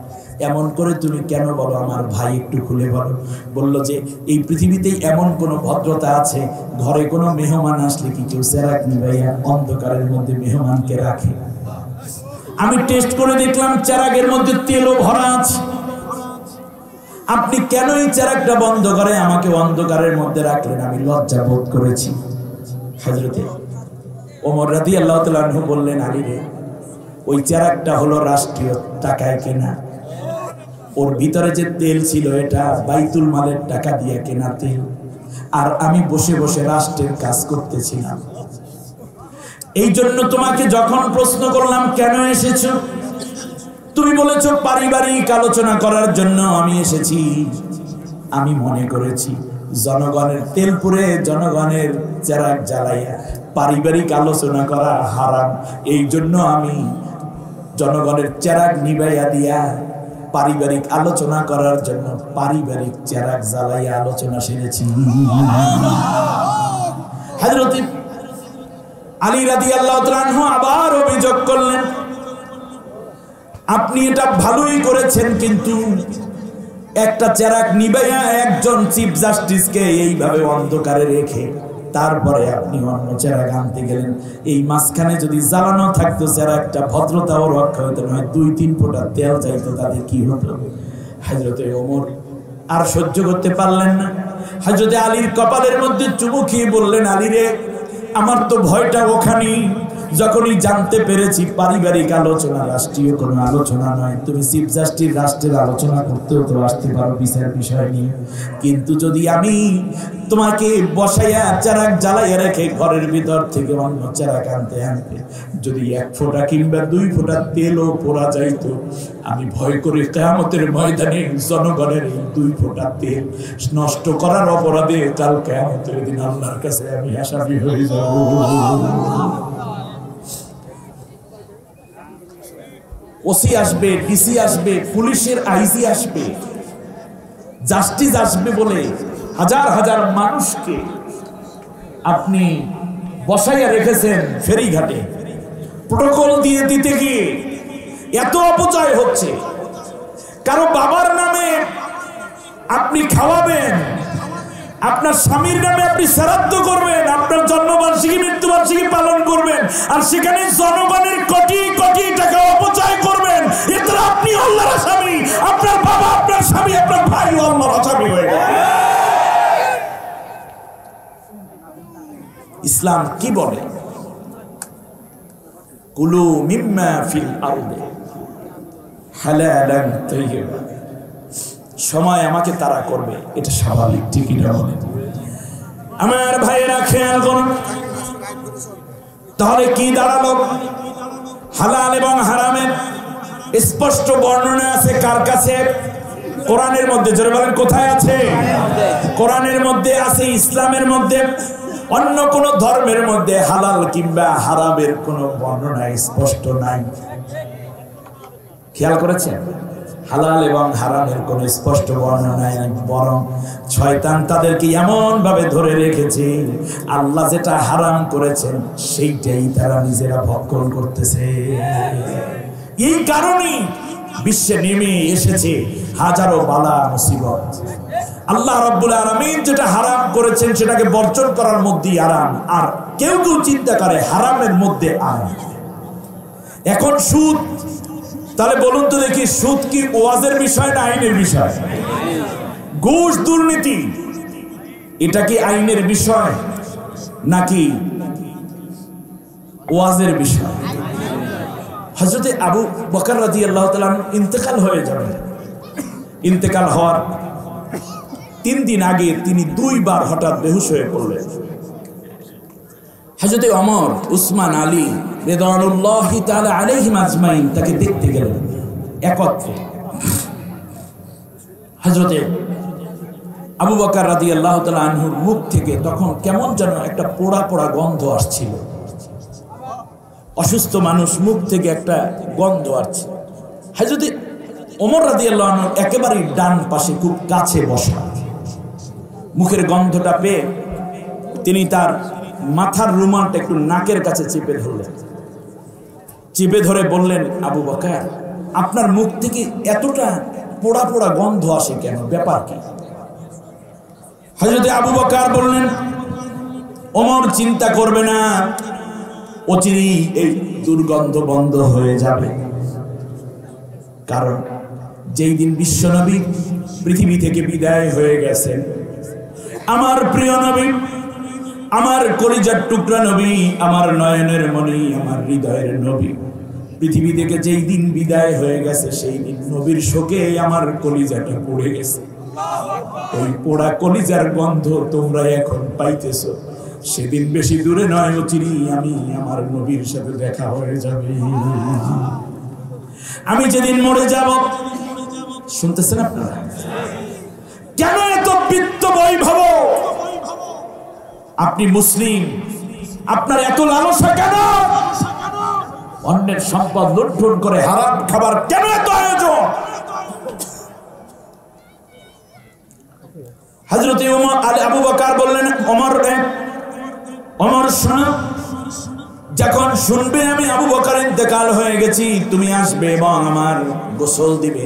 এমন করে তুমি কেন বলো? আমার ভাই একটু খুলে বলো। বলল যে এই পৃথিবীতেই এমন কোন ভদ্রতা আছে, ঘরে কোনো মেহমান আসলে কি কেউ চেরাগ নিভাইয়া অন্ধকারের মধ্যে মেহমানকে রাখে? আমি টেস্ট করে দেখলাম চেরাগের মধ্যে তেলও ভরা আছে। আপনি কেন এই চেরাগটা বন্ধ করে আমাকে অন্ধকারের মধ্যে রাখলেন? আমি লজ্জা বোধ করেছি। হযরতে ওমর রাদিয়াল্লাহু তাআলা আনহু বললেন, আলী রে, ওই চেরাগটা হলো রাষ্ট্রীয় টাকায় কেনা। ওর ভিতরে যে তেল ছিল এটা বাইতুল মালের টাকা দিয়ে কেনা তেল, আর আমি বসে বসে রাষ্ট্রের কাজ করতেছিলাম। এই জন্য তোমাকে যখন প্রশ্ন করলাম কেন এসেছো, তুমি বলেছো পারিবারিক আলোচনা করার জন্য আমি এসেছি। আমি মনে করেছি জনগণের তেল পুড়ে জনগণের চেরাগ জ্বালাইয়া পারিবারিক আলোচনা করা হারাম, এই জন্য আমি জনগণের চেরাগ নিভাইয়া দিয়া পারিবারিক আলোচনা করার জন্য পারিবারিক চেরাগ জ্বালাইয়া আলোচনা সেরেছি। হযরত আলী রাদিয়াল্লাহু তাআলা আনহু আবার অভিযোগ করলেন, আপনি এটা ভালোই করেছেন, কিন্তু একটা চেরাগ নিভাইয়া একজন চিফ জাস্টিসকে এইভাবে অন্ধকারে রেখে তারপরে আপনি অন্য চেরাগ আনতে গেলেন। এই মাঝখানে যদি জ্বালানো থাকতো চেরাগটা, ভদ্রতাও রক্ষা হতো, নয় 2-3 ফোঁটা তেল যাইতো, তাতে কি হতো? হযরতে ওমর আর সহ্য করতে পারলেন না। হযরতে আলীর কপালের মধ্যে চুমু খেয়ে বললেন, আলী রে, আমার তো ভয়টা ওখানেই, যখনই জানতে পেরেছি পারিবারিক আলোচনা রাষ্ট্রীয় কোনো আলোচনা নয়। তুমি চিফ জাস্টিস, রাষ্ট্রের আলোচনা করতেও তো আসতে পারো বিচার বিষয় নিয়ে, কিন্তু যদি আমি তোমাকে বসাইয়া চেরাগ জ্বালাইয়া রেখে ঘরের ভিতর থেকে অন্য চেরাগ আনতে আনতে যদি 1 ফোঁটা কিংবা 2 ফোঁটা তেলও পোড়া যাইতো, আমি ভয় করে কিয়ামতের ময়দানে জনগণের এই 2 ফোঁটা তেল নষ্ট করার অপরাধে কাল কিয়ামতের দিন আল্লাহর কাছে আমি আসামি হয়ে যাব। ওসি আসবে, ডিসি আসবে, পুলিশের আইজি আসবে, জাস্টিস আসবে বলে হাজার হাজার মানুষকে আপনি বসাইয়া রেখেছেন ফেরিঘাটে। প্রোটোকল দিয়ে দিতে গিয়ে এত অপচয় হচ্ছে। কারো বাবার নামে আপনি খাওয়াবেন, আপনার স্বামীর নামে আপনি শ্রাদ্ধ করবেন, আপনার জন্মবার্ষিকী মৃত্যুবার্ষিকী পালন করবেন, আর সেখানে জনগণের কোটি কোটি টাকা অপচয় করবেন। এতে আপনি আল্লাহর আসামি, আপনার বাবা, আপনার স্বামী, আপনার ভাই আল্লাহর আসামি হয়ে গেছে। ইসলাম কি বলে? কুলু মিম্মা ফিল আরদি হালালান তাইয়্যিবা। সময় আমাকে তারা করবে, এটা স্বাভাবিক, ঠিকই না? বলে আমার ভাইয়েরা খেয়াল করুন, তাহলে কি দাঁড়ালো? হালাল এবং হারামের স্পষ্ট বর্ণনা আছে কার কাছে? কোরআনের মধ্যে। জোরে বলেন কোথায় আছে? কোরআনের মধ্যে আছে। ইসলামের মধ্যে, অন্য কোন ধর্মের মধ্যে হালাল কিংবা হারামের কোন বর্ণনা স্পষ্ট নাই। খেয়াল করেছেন? হালাল এবং হারামের কোনো স্পষ্ট বর্ণনা নাই, বরং শয়তান তাদেরকে এমন ভাবে ধরে রেখেছে আল্লাহ যেটা হারাম করেছেন সেইটাই তারা নিজেরা ভক্ষণ করতেছে। এই কারণেই বিশ্বে নেমে এসেছে হাজারো বালা মুসিবত। আল্লাহ রাব্বুল আলামিন যেটা হারাম করেছেন সেটাকে বর্জন করার মধ্যেই আরাম, আর কেউ কেউ চিন্তা করে হারামের মধ্যে আরাম। এখন সুদ, তাহলে বলুন তো দেখি, সুদ কি ওয়াজের বিষয় না আইনের বিষয়? ঘুষ দুর্নীতি এটা কি আইনের বিষয় নাকি ওয়াজের বিষয়? হযরত আবু বকর রাদিয়াল্লাহু তাআলা ইন্তেকাল হয়ে যাবেন। ইন্তেকাল হওয়ার 3 দিন আগে তিনি 2 বার হঠাৎ বেহুশ হয়ে পড়লেন। হযরত ওমর, উসমান, আলী রিদওয়ানুল্লাহি তাআলা আলাইহিম আজমাইন তাকে দেখতে গেলেন একত্রে। হযরত আবু বকর রাদিয়াল্লাহু তাআলা আনহুর মুখ থেকে তখন কেমন যেন একটা পোড়া পোড়া গন্ধ আসছিল। অসুস্থ মানুষ, মুখ থেকে একটা গন্ধ আসছে। হযরত ওমর রাদিয়াল্লাহু আনহু একেবারে ডান পাশে খুব কাছে বসা। মুখের গন্ধটা পেয়ে তিনি তার মাথার রুমালটা একটু নাকের কাছে চেপে ধরলেন। চেপে ধরে বললেন, আবু বকর, আপনার মুখ থেকে এতটা পোড়া পোড়া গন্ধ আসে কেন, ব্যাপার কি? হযরত আবু বকর বললেন, ওমর চিন্তা করবে না, অচিরেই এই দুর্গন্ধ বন্ধ হয়ে যাবে। কারণ যেই দিন বিশ্বনবী পৃথিবী থেকে বিদায় হয়ে গেছেন, আমার প্রিয় নবী, আমার কলিজার টুকরা নবী, আমার নয়নের মণি, আমার হৃদয়ের নবী পৃথিবী থেকে যেই দিন বিদায় হয়ে গেছে, সেই দিন নবীর শোকে আমার কলিজাটা পুড়ে গেছে। ওই পোড়া কলিজার গন্ধ তোমরা এখন পাইতেছো, সেদিন বেশি দূরে নয়, অচিরেই আমি আমার নবীর সাথে দেখা হয়ে যাবে। আমি যেদিন মরে যাব, শুনতেছেন আপনারা? কেন এত বিত্ত বৈভব? আপনি মুসলিম, আপনার এত লালসা কেন? অন্যের সম্পদ লুণ্ঠন করে হারাম খাবার কেন এত আয়োজন? হযরত ওমর, আবু বকর বললেন, ওমর শোনো, যখন শুনবে আমি আবু বকর ইন্তেকাল হয়ে গেছি, তুমি আসবে এবং আমার গোসল দিবে,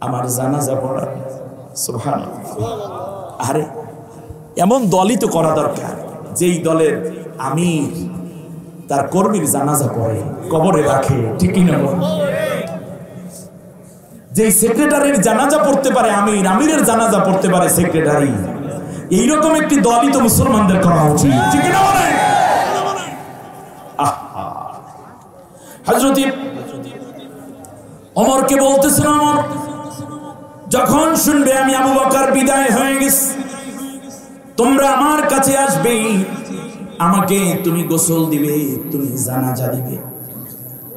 আমার জানাজা পড়াবে। সুবহানাল্লাহ। আরে এমন দলই তো করা দরকার যেই দলের আমির তার কর্মীর জানাজা পড়ে, কবরে রাখে, ঠিকই না? যেই সেক্রেটারির জানাজা পড়তে পারে আমির, আমিরের জানাজা পড়তে পারে সেক্রেটারি, এইরকম একটি দলই তো মুসলমানদের করা উচিত, ঠিক না? হযরত ওমরকে বলতেছেন, ওমর যখন শুনবে আমি আবু বকর বিদায় হয়ে গেছি, তোমরা আমার কাছে আসবে, আমাকে তুমি গোসল দিবে, তুমি জানাজা দিবে।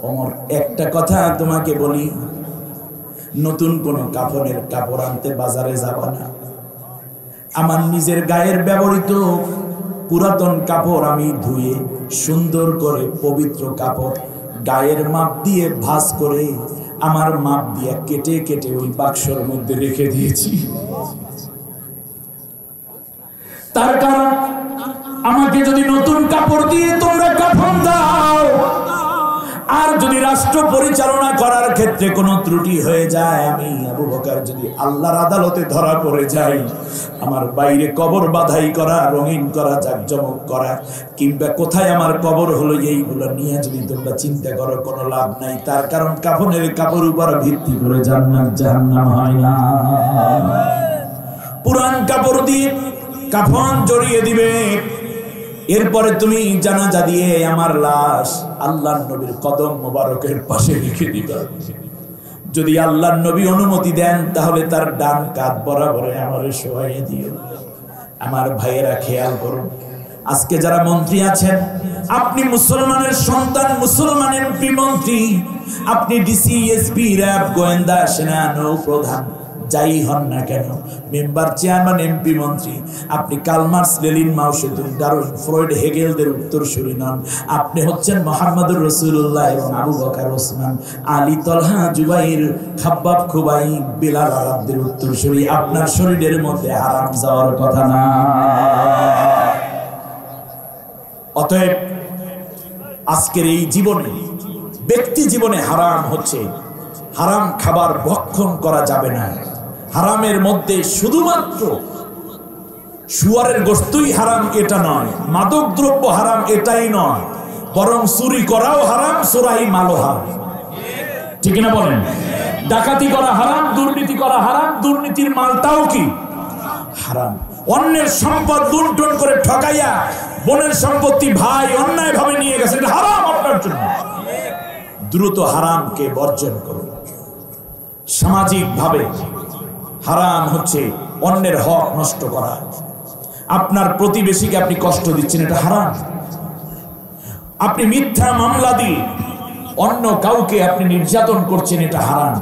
ওমর, একটা কথা তোমাকে বলি, নতুন কোন কাফনের কাপড় আনতে বাজারে যাব না। আমার নিজের গায়ের ব্যবহৃত পুরাতন কাপড় আমি ধুয়ে সুন্দর করে পবিত্র কাপড় গায়ের মাপ দিয়ে ভাঁজ করে আমার মাপ দিয়ে কেটে কেটে ওই বাক্সর মধ্যে রেখে দিয়েছি। তার কারণ আমাকে যদি নতুন কাপড় দিয়ে তোমরা কাফন দাও, আর যদি রাষ্ট্র পরিচালনা করার ক্ষেত্রে কোনো ত্রুটি হয়ে যায়, আমি আবু বকর যদি আল্লাহর আদালতে ধরা পড়ে যাই, আমার বাইরে কবর বাধাই করা, রঙিন করা, জাকজমক করা, কিংবা কোথায় আমার কবর হলো, এইগুলো নিয়ে যদি তোমরা চিন্তা করো, কোনো লাভ নাই। তার কারণ কাফনের কাপড় উপর ভিত্তি করে জান্নাত জাহান্নাম হয় না। পুরান কাপড় দিয়ে কাফন জড়িয়ে দিবে, এরপরে তুমি জানাজা দিয়ে আমার লাশ আল্লাহর নবীর কদম মোবারকের পাশে রেখে দিবা। যদি আল্লাহর নবী অনুমতি দেন, তাহলে তার ডান কাঁধ বরাবরে আমারে শোয়াইয়ে দিও। আমার ভাইয়েরা খেয়াল করুন, আজকে যারা মন্ত্রী আছেন, আপনি মুসলমানের সন্তান, মুসলমানের এমপি মন্ত্রী, আপনি ডিসি, এসপি, র্যাব, গোয়েন্দা, সেনা, নৌ প্রধান, যাই হন না কেন, মেম্বার, চেয়ারম্যান, এমপি, মন্ত্রী, আপনি কার্ল মার্কস, লেনিন, মাও সেতুং, ডারউইন, ফ্রয়েড, হেগেলদের উত্তরসূরি নন। আপনি হচ্ছেন মুহাম্মদুর রাসূলুল্লাহ এবং আবু বকর, ওসমান, আলী, তলহা, জুবাইর, খাব্বাব, খুবাইব, বিলাল, আরবদের উত্তরসূরি। আপনার শরীরের মধ্যে হারাম যাওয়ার কথা না। অতএব আজকের এই জীবনে, ব্যক্তি জীবনে হারাম হচ্ছে, হারাম খাবার ভক্ষণ করা যাবে না। হারামের মধ্যে শুধুমাত্র শুয়ারের গোশতই হারাম এটা নয়, মাদক দ্রব্য হারাম এটাই নয়, বরং চুরি করাও হারাম, চোরাই মালও হারাম। ঠিক না বলেন? ডাকাতি করা হারাম, দুর্নীতি করা হারাম, দুর্নীতির মালটাও কি হারাম। অন্যের সম্পদ লুণ্ঠন করে ঠকাইয়া বোনের সম্পত্তি ভাই অন্যায় ভাবে নিয়ে গেছে, এটা হারাম আপনার জন্য। দ্রুত হারামকে বর্জন করুন। সামাজিক ভাবে হারাম হচ্ছে অন্যের হক নষ্ট করা। আপনার প্রতিবেশীকে আপনি কষ্ট দিচ্ছেন, এটা হারাম। আপনি মিথ্যা মামলা দিয়ে অন্য কাউকে আপনি নির্যাতন করছেন, এটা হারাম।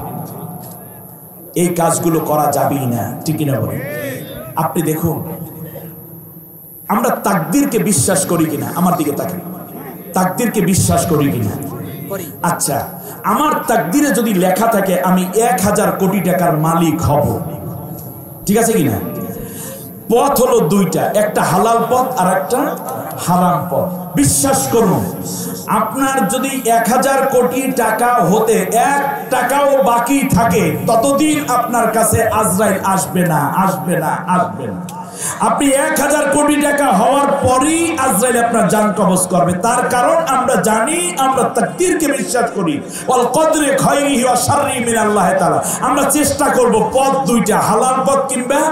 এই কাজগুলো করা যাবেই না। ঠিক না বলেন? আপনি দেখুন, আমরা তাকদীরকে বিশ্বাস করি কিনা? আমার দিকে তাকান। তাকদীরকে বিশ্বাস করি কিনা? আচ্ছা, আমার তাকদীরে যদি লেখা থাকে আমি 1000 কোটি টাকার মালিক হব, ঠিক আছে কিনা? পথ হলো দুইটা, একটা হালাল পথ আর একটা হারাম পথ। বিশ্বাস করুন, আপনার যদি 1000 কোটি টাকা হতে 1 টাকাও বাকি থাকে, ততদিন আপনার কাছে আজরাইল আসবে না, আসবে না, আসবে না। আপনি 1000 কোটি টাকা হওয়ার পরই আজরাইল আপনার জান কবজ করবে। তার কারণ আমরা জানি, আমরা তাকদীরকে বিশ্বাস করি। ওয়াল কদরে খায়রিহি ওয়া শাররিহি মিনাল্লাহি তাআলা। আমরা চেষ্টা করব পথ দুইটা, হালাল পথ কিংবা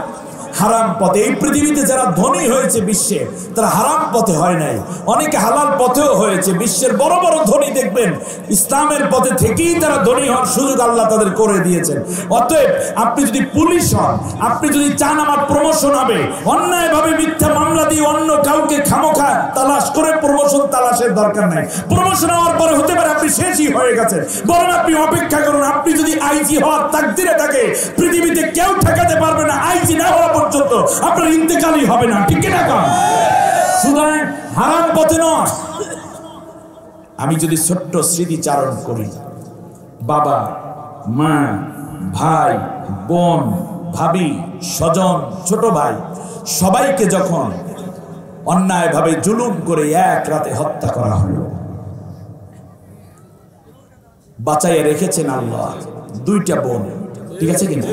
হারাম পথে। এই পৃথিবীতে যারা ধনী হয়েছে বিশ্বে, তারা হারাম পথে হয় নাই, অনেকে হালাল পথেও হয়েছে। বিশ্বের বড় বড় ধনী দেখবেন ইসলামের পথে থেকেই তারা ধনী হওয়ার সুযোগ আল্লাহ তাদের করে দিয়েছেন। অতএব আপনি যদি পুলিশ হন, আপনি যদি চান আমার প্রমোশন হবে, অন্যায়ভাবে মিথ্যা মামলা দিয়ে অন্য কাউকে খামোখা তালাশ করে প্রমোশন তালাশের দরকার নাই। প্রমোশন হওয়ার পরে হতে পারে আপনি শেষই হয়ে গেছেন, বরং আপনি অপেক্ষা করুন। আপনি যদি আইজি হওয়ার তাকদীরে থাকে, পৃথিবীতে কেউ ঠেকাতে পারবে না। আইজি না হওয়া পর্যন্ত আপনার ইন্তেকালই হবে না। ঠিক না? সুতরাং হারাম পথে নয়। আমি যদি ছোট্ট স্মৃতিচারণ করি, বাবা, মা, ভাই, বোন, ভাবি, স্বজন, ছোট ভাই সবাইকে যখন অন্যায়ভাবে জুলুম করে এক রাতে হত্যা করা হলো, বাঁচাইয়া রেখেছেন আল্লাহ 2টা বোন। ঠিক আছে কিনা?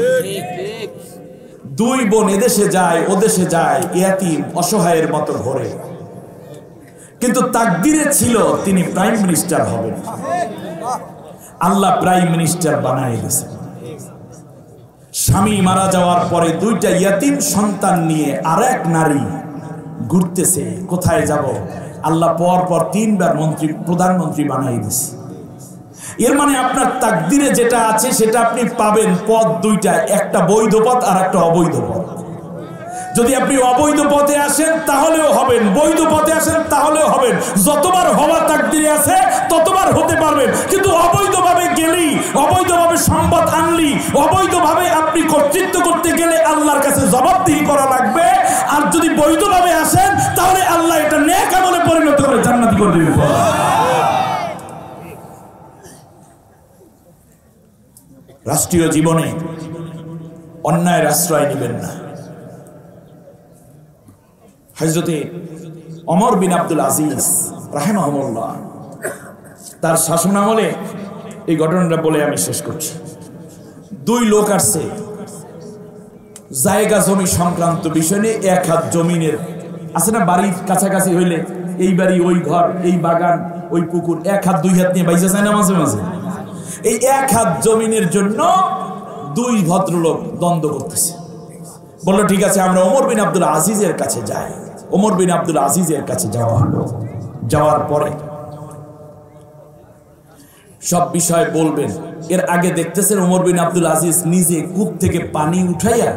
2 বোন এদেশে যায়, ওদেশে যায়, ইয়াতীম অসহায়ের মতো ঘরে, কিন্তু তাকদীরে ছিল তিনি প্রাইম মিনিস্টার হবেন। আল্লাহ প্রাইম মিনিস্টার বানায় দিয়েছেন। স্বামী মারা যাওয়ার পরে 2টা ইয়াতীম সন্তান নিয়ে আরেক নারী ঘুরতেছে, কোথায় যাব? আল্লাহ পর পর 3 বার মন্ত্রী, প্রধানমন্ত্রী বানাই দিয়েছে। এর মানে আপনার তাকদীরে যেটা আছে সেটা আপনি পাবেন। পথ 2টা, একটা বৈধ পথ আর একটা অবৈধ পথ। যদি আপনি অবৈধ পথে আসেন তাহলেও হবেন, বৈধ পথে আসেন তাহলেও হবেন। যতবার হওয়া তাকদীরে আছে ততবার হতে পারবেন। কিন্তু অবৈধভাবে গেলি, অবৈধভাবে সম্পদ আনলি, অবৈধভাবে আপনি কর্তৃত্ব করতে গেলে আল্লাহর কাছে জবাবদিহি করা লাগবে। আর যদি বৈধভাবে আসেন তাহলে আল্লাহ এটা নেক আমলে পরিণত করে জান্নাতি করে দিবেন। রাষ্ট্রীয় জীবনে অন্যায়ের আশ্রয় নেবেন না। হযরতে ওমর বিন আব্দুল আজিজ রাহিমাহুল্লাহ, তার শাসনামলে এই ঘটনাটা বলে আমি শেষ করছি। 2 লোক আসছে জায়গা জমি সংক্রান্ত বিষয় নিয়ে। 1 হাত জমিনের আছে না, বাড়ির কাছাকাছি হইলে এই বাড়ি, ওই ঘর, এই বাগান, ওই পুকুর, 1 হাত 2 হাত নিয়ে বাইসা যায় না মাঝে মাঝে। এই 1 হাত জমিনের জন্য 2 ভদ্রলোক দ্বন্দ্ব করতেছে। বললো ঠিক আছে, আমরা ওমর বিন আব্দুল আজিজের কাছে যাই। ওমর বিন আব্দুল আজিজের কাছে যাওয়া হলো। যাওয়ার পরে সব বিষয় বলবেন। এর আগে দেখতেছেন ওমর বিন আব্দুল আজিজ নিজে কূপ থেকে পানি উঠাইয়া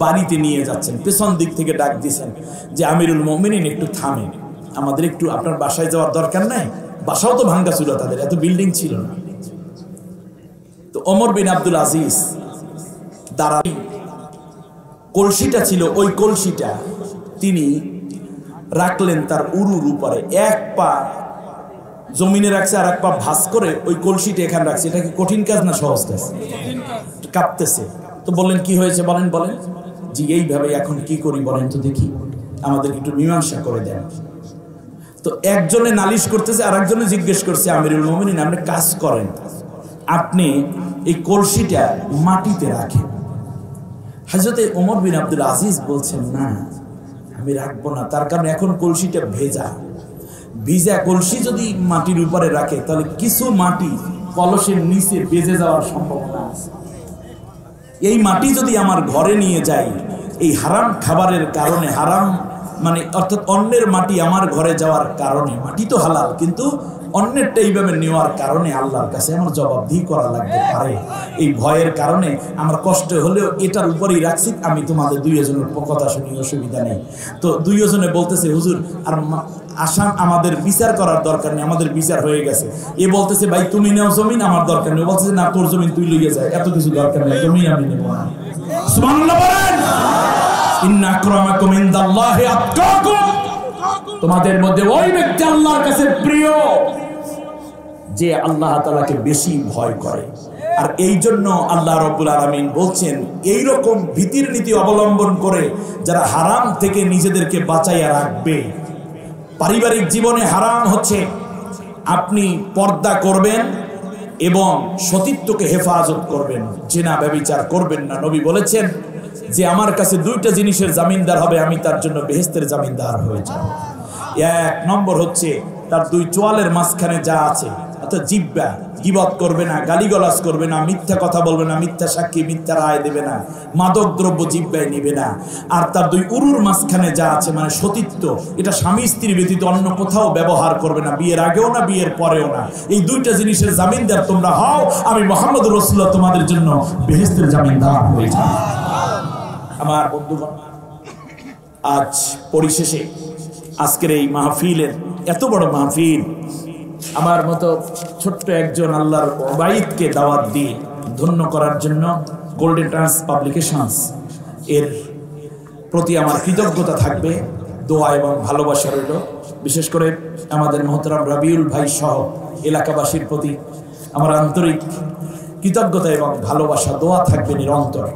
বাড়িতে নিয়ে যাচ্ছেন। পেছন দিক থেকে ডাক দিয়েছেন যে আমিরুল মুমিনিন একটু থামেন, আমাদের একটু আপনার বাসায় যাওয়ার দরকার নাই। বাসাও তো ভাঙ্গা ছিল, তাদের এত বিল্ডিং ছিল না। তো ওমর বিন আব্দুল আজিজ দাঁড়ান, কলসিটা ছিল, ওই কলসিটা তিনি রাখলেন তার উরুর উপরে, এক পা জমিনে রাখছে আর এক পা ভাঁজ করে ওই কলসিটা এখানে রাখছে। এটা কি কঠিন কাজ না সহজ কাজ? কাঁপতেছে। তো বললেন কি হয়েছে বলেন বলেন। জি এইভাবে এখন কি করি বলেন তো দেখি, আমাদের একটু মীমাংসা করে দেন। তো একজনে নালিশ করতেছে আর একজনে জিজ্ঞেস করছে, আমিরুল মুমিনিন আপনি কাজ করেন, আপনি এই কলসিটা মাটিতে রাখেন। হযরতে ওমর বিন আব্দুল আজিজ বলছেন না আমি রাখবো না, তার কারণ এখন কলসিটা ভেজা, ভিজা কলসি যদি মাটির উপরে রাখে তাহলে কিছু মাটি কলসের নিচে বেজে যাওয়ার সম্ভাবনা আছে। এই মাটি যদি আমার ঘরে নিয়ে যাই, এই হারাম খাবারের কারণে, হারাম মানে অর্থাৎ অন্যের মাটি আমার ঘরে যাওয়ার কারণে, মাটি তো হালাল কিন্তু অন্যেরটা এইভাবে নেওয়ার কারণে আল্লাহর কাছে আমার জবাবদিহি করা লাগতে পারে। এই ভয়ের কারণে আমার কষ্ট হলেও এটার উপরেই রাখছি, আমি তোমাদের দুইজনের কথা শুনি, অসুবিধা নেই। তো দুইজনে বলতেছে হুজুর আর আসাম আমাদের বিচার করার দরকার নেই, আমাদের বিচার হয়ে গেছে। এ বলতেছে ভাই তুমি নাও জমিন, আমার দরকার নেই। বলতেছে না তোর জমিন তুই লইয়ে যায়, এত কিছু দরকার নেই, জমিন আমি নেব না। সুবহানাল্লাহ বলেন। ইন্না আকরামাকুম ইনদাল্লাহি আতকাকুম, তোমাদের মধ্যে ওই ব্যক্তি আল্লাহর কাছে প্রিয় যে আল্লাহ তাআলাকে বেশি ভয় করে। আর এই জন্য আল্লাহ রাব্বুল আলামিন বলছেন এই রকম ভীতির নীতি অবলম্বন করে যারা হারাম থেকে নিজেদেরকে বাঁচাইয়া রাখবে। পারিবারিক জীবনে হারাম হচ্ছে আপনি পর্দা করবেন এবং সতীত্বকে হেফাজত করবেন, জিনা ব্যভিচার করবেন না। নবী বলেছেন যে আমার কাছে দুইটা জিনিসের জামিনদার হবে, আমি তার জন্য বেহেশতের জামিনদার হয়ে যাব। এক নম্বর হচ্ছে তার দুই চোয়ালের মাঝখানে যা আছে, অর্থাৎ জিহ্বা, গীবত করবে না, গালিগালাজ করবে না, মিথ্যা কথা বলবে না, মিথ্যা সাক্ষী, মিথ্যা রায় দেবে না, মাদক দ্রব্য জিহ্বায় নিবে না। আর তার দুই উরুর মাঝখানে যা আছে মানে সতীত্ব, এটা স্বামী স্ত্রী ব্যতীত অন্য কোথাও ব্যবহার করবে না, বিয়ের আগেও না বিয়ের পরেও না। এই দুইটা জিনিসের জামিনদার তোমরা হও, আমি মুহাম্মদ রাসূলুল্লাহ তোমাদের জন্য বেহেশতের জামিনদার হয়ে যাব। আমার বন্ধুগণ, আজ পরিশেষে আজকের এই মাহফিলের, এত বড় মাহফিল, আমার মতো ছোট্ট একজন আল্লাহর ওবাইদকে দাওয়াত দিয়ে ধন্য করার জন্য গোল্ডেন ট্রান্স পাবলিকেশনস এর প্রতি আমার কৃতজ্ঞতা থাকবে, দোয়া এবং ভালোবাসা রইল। বিশেষ করে আমাদের মোহতারাম রবিউল ভাই সহ এলাকাবাসীর প্রতি আমার আন্তরিক কৃতজ্ঞতা এবং ভালোবাসা, দোয়া থাকবে নিরন্তর।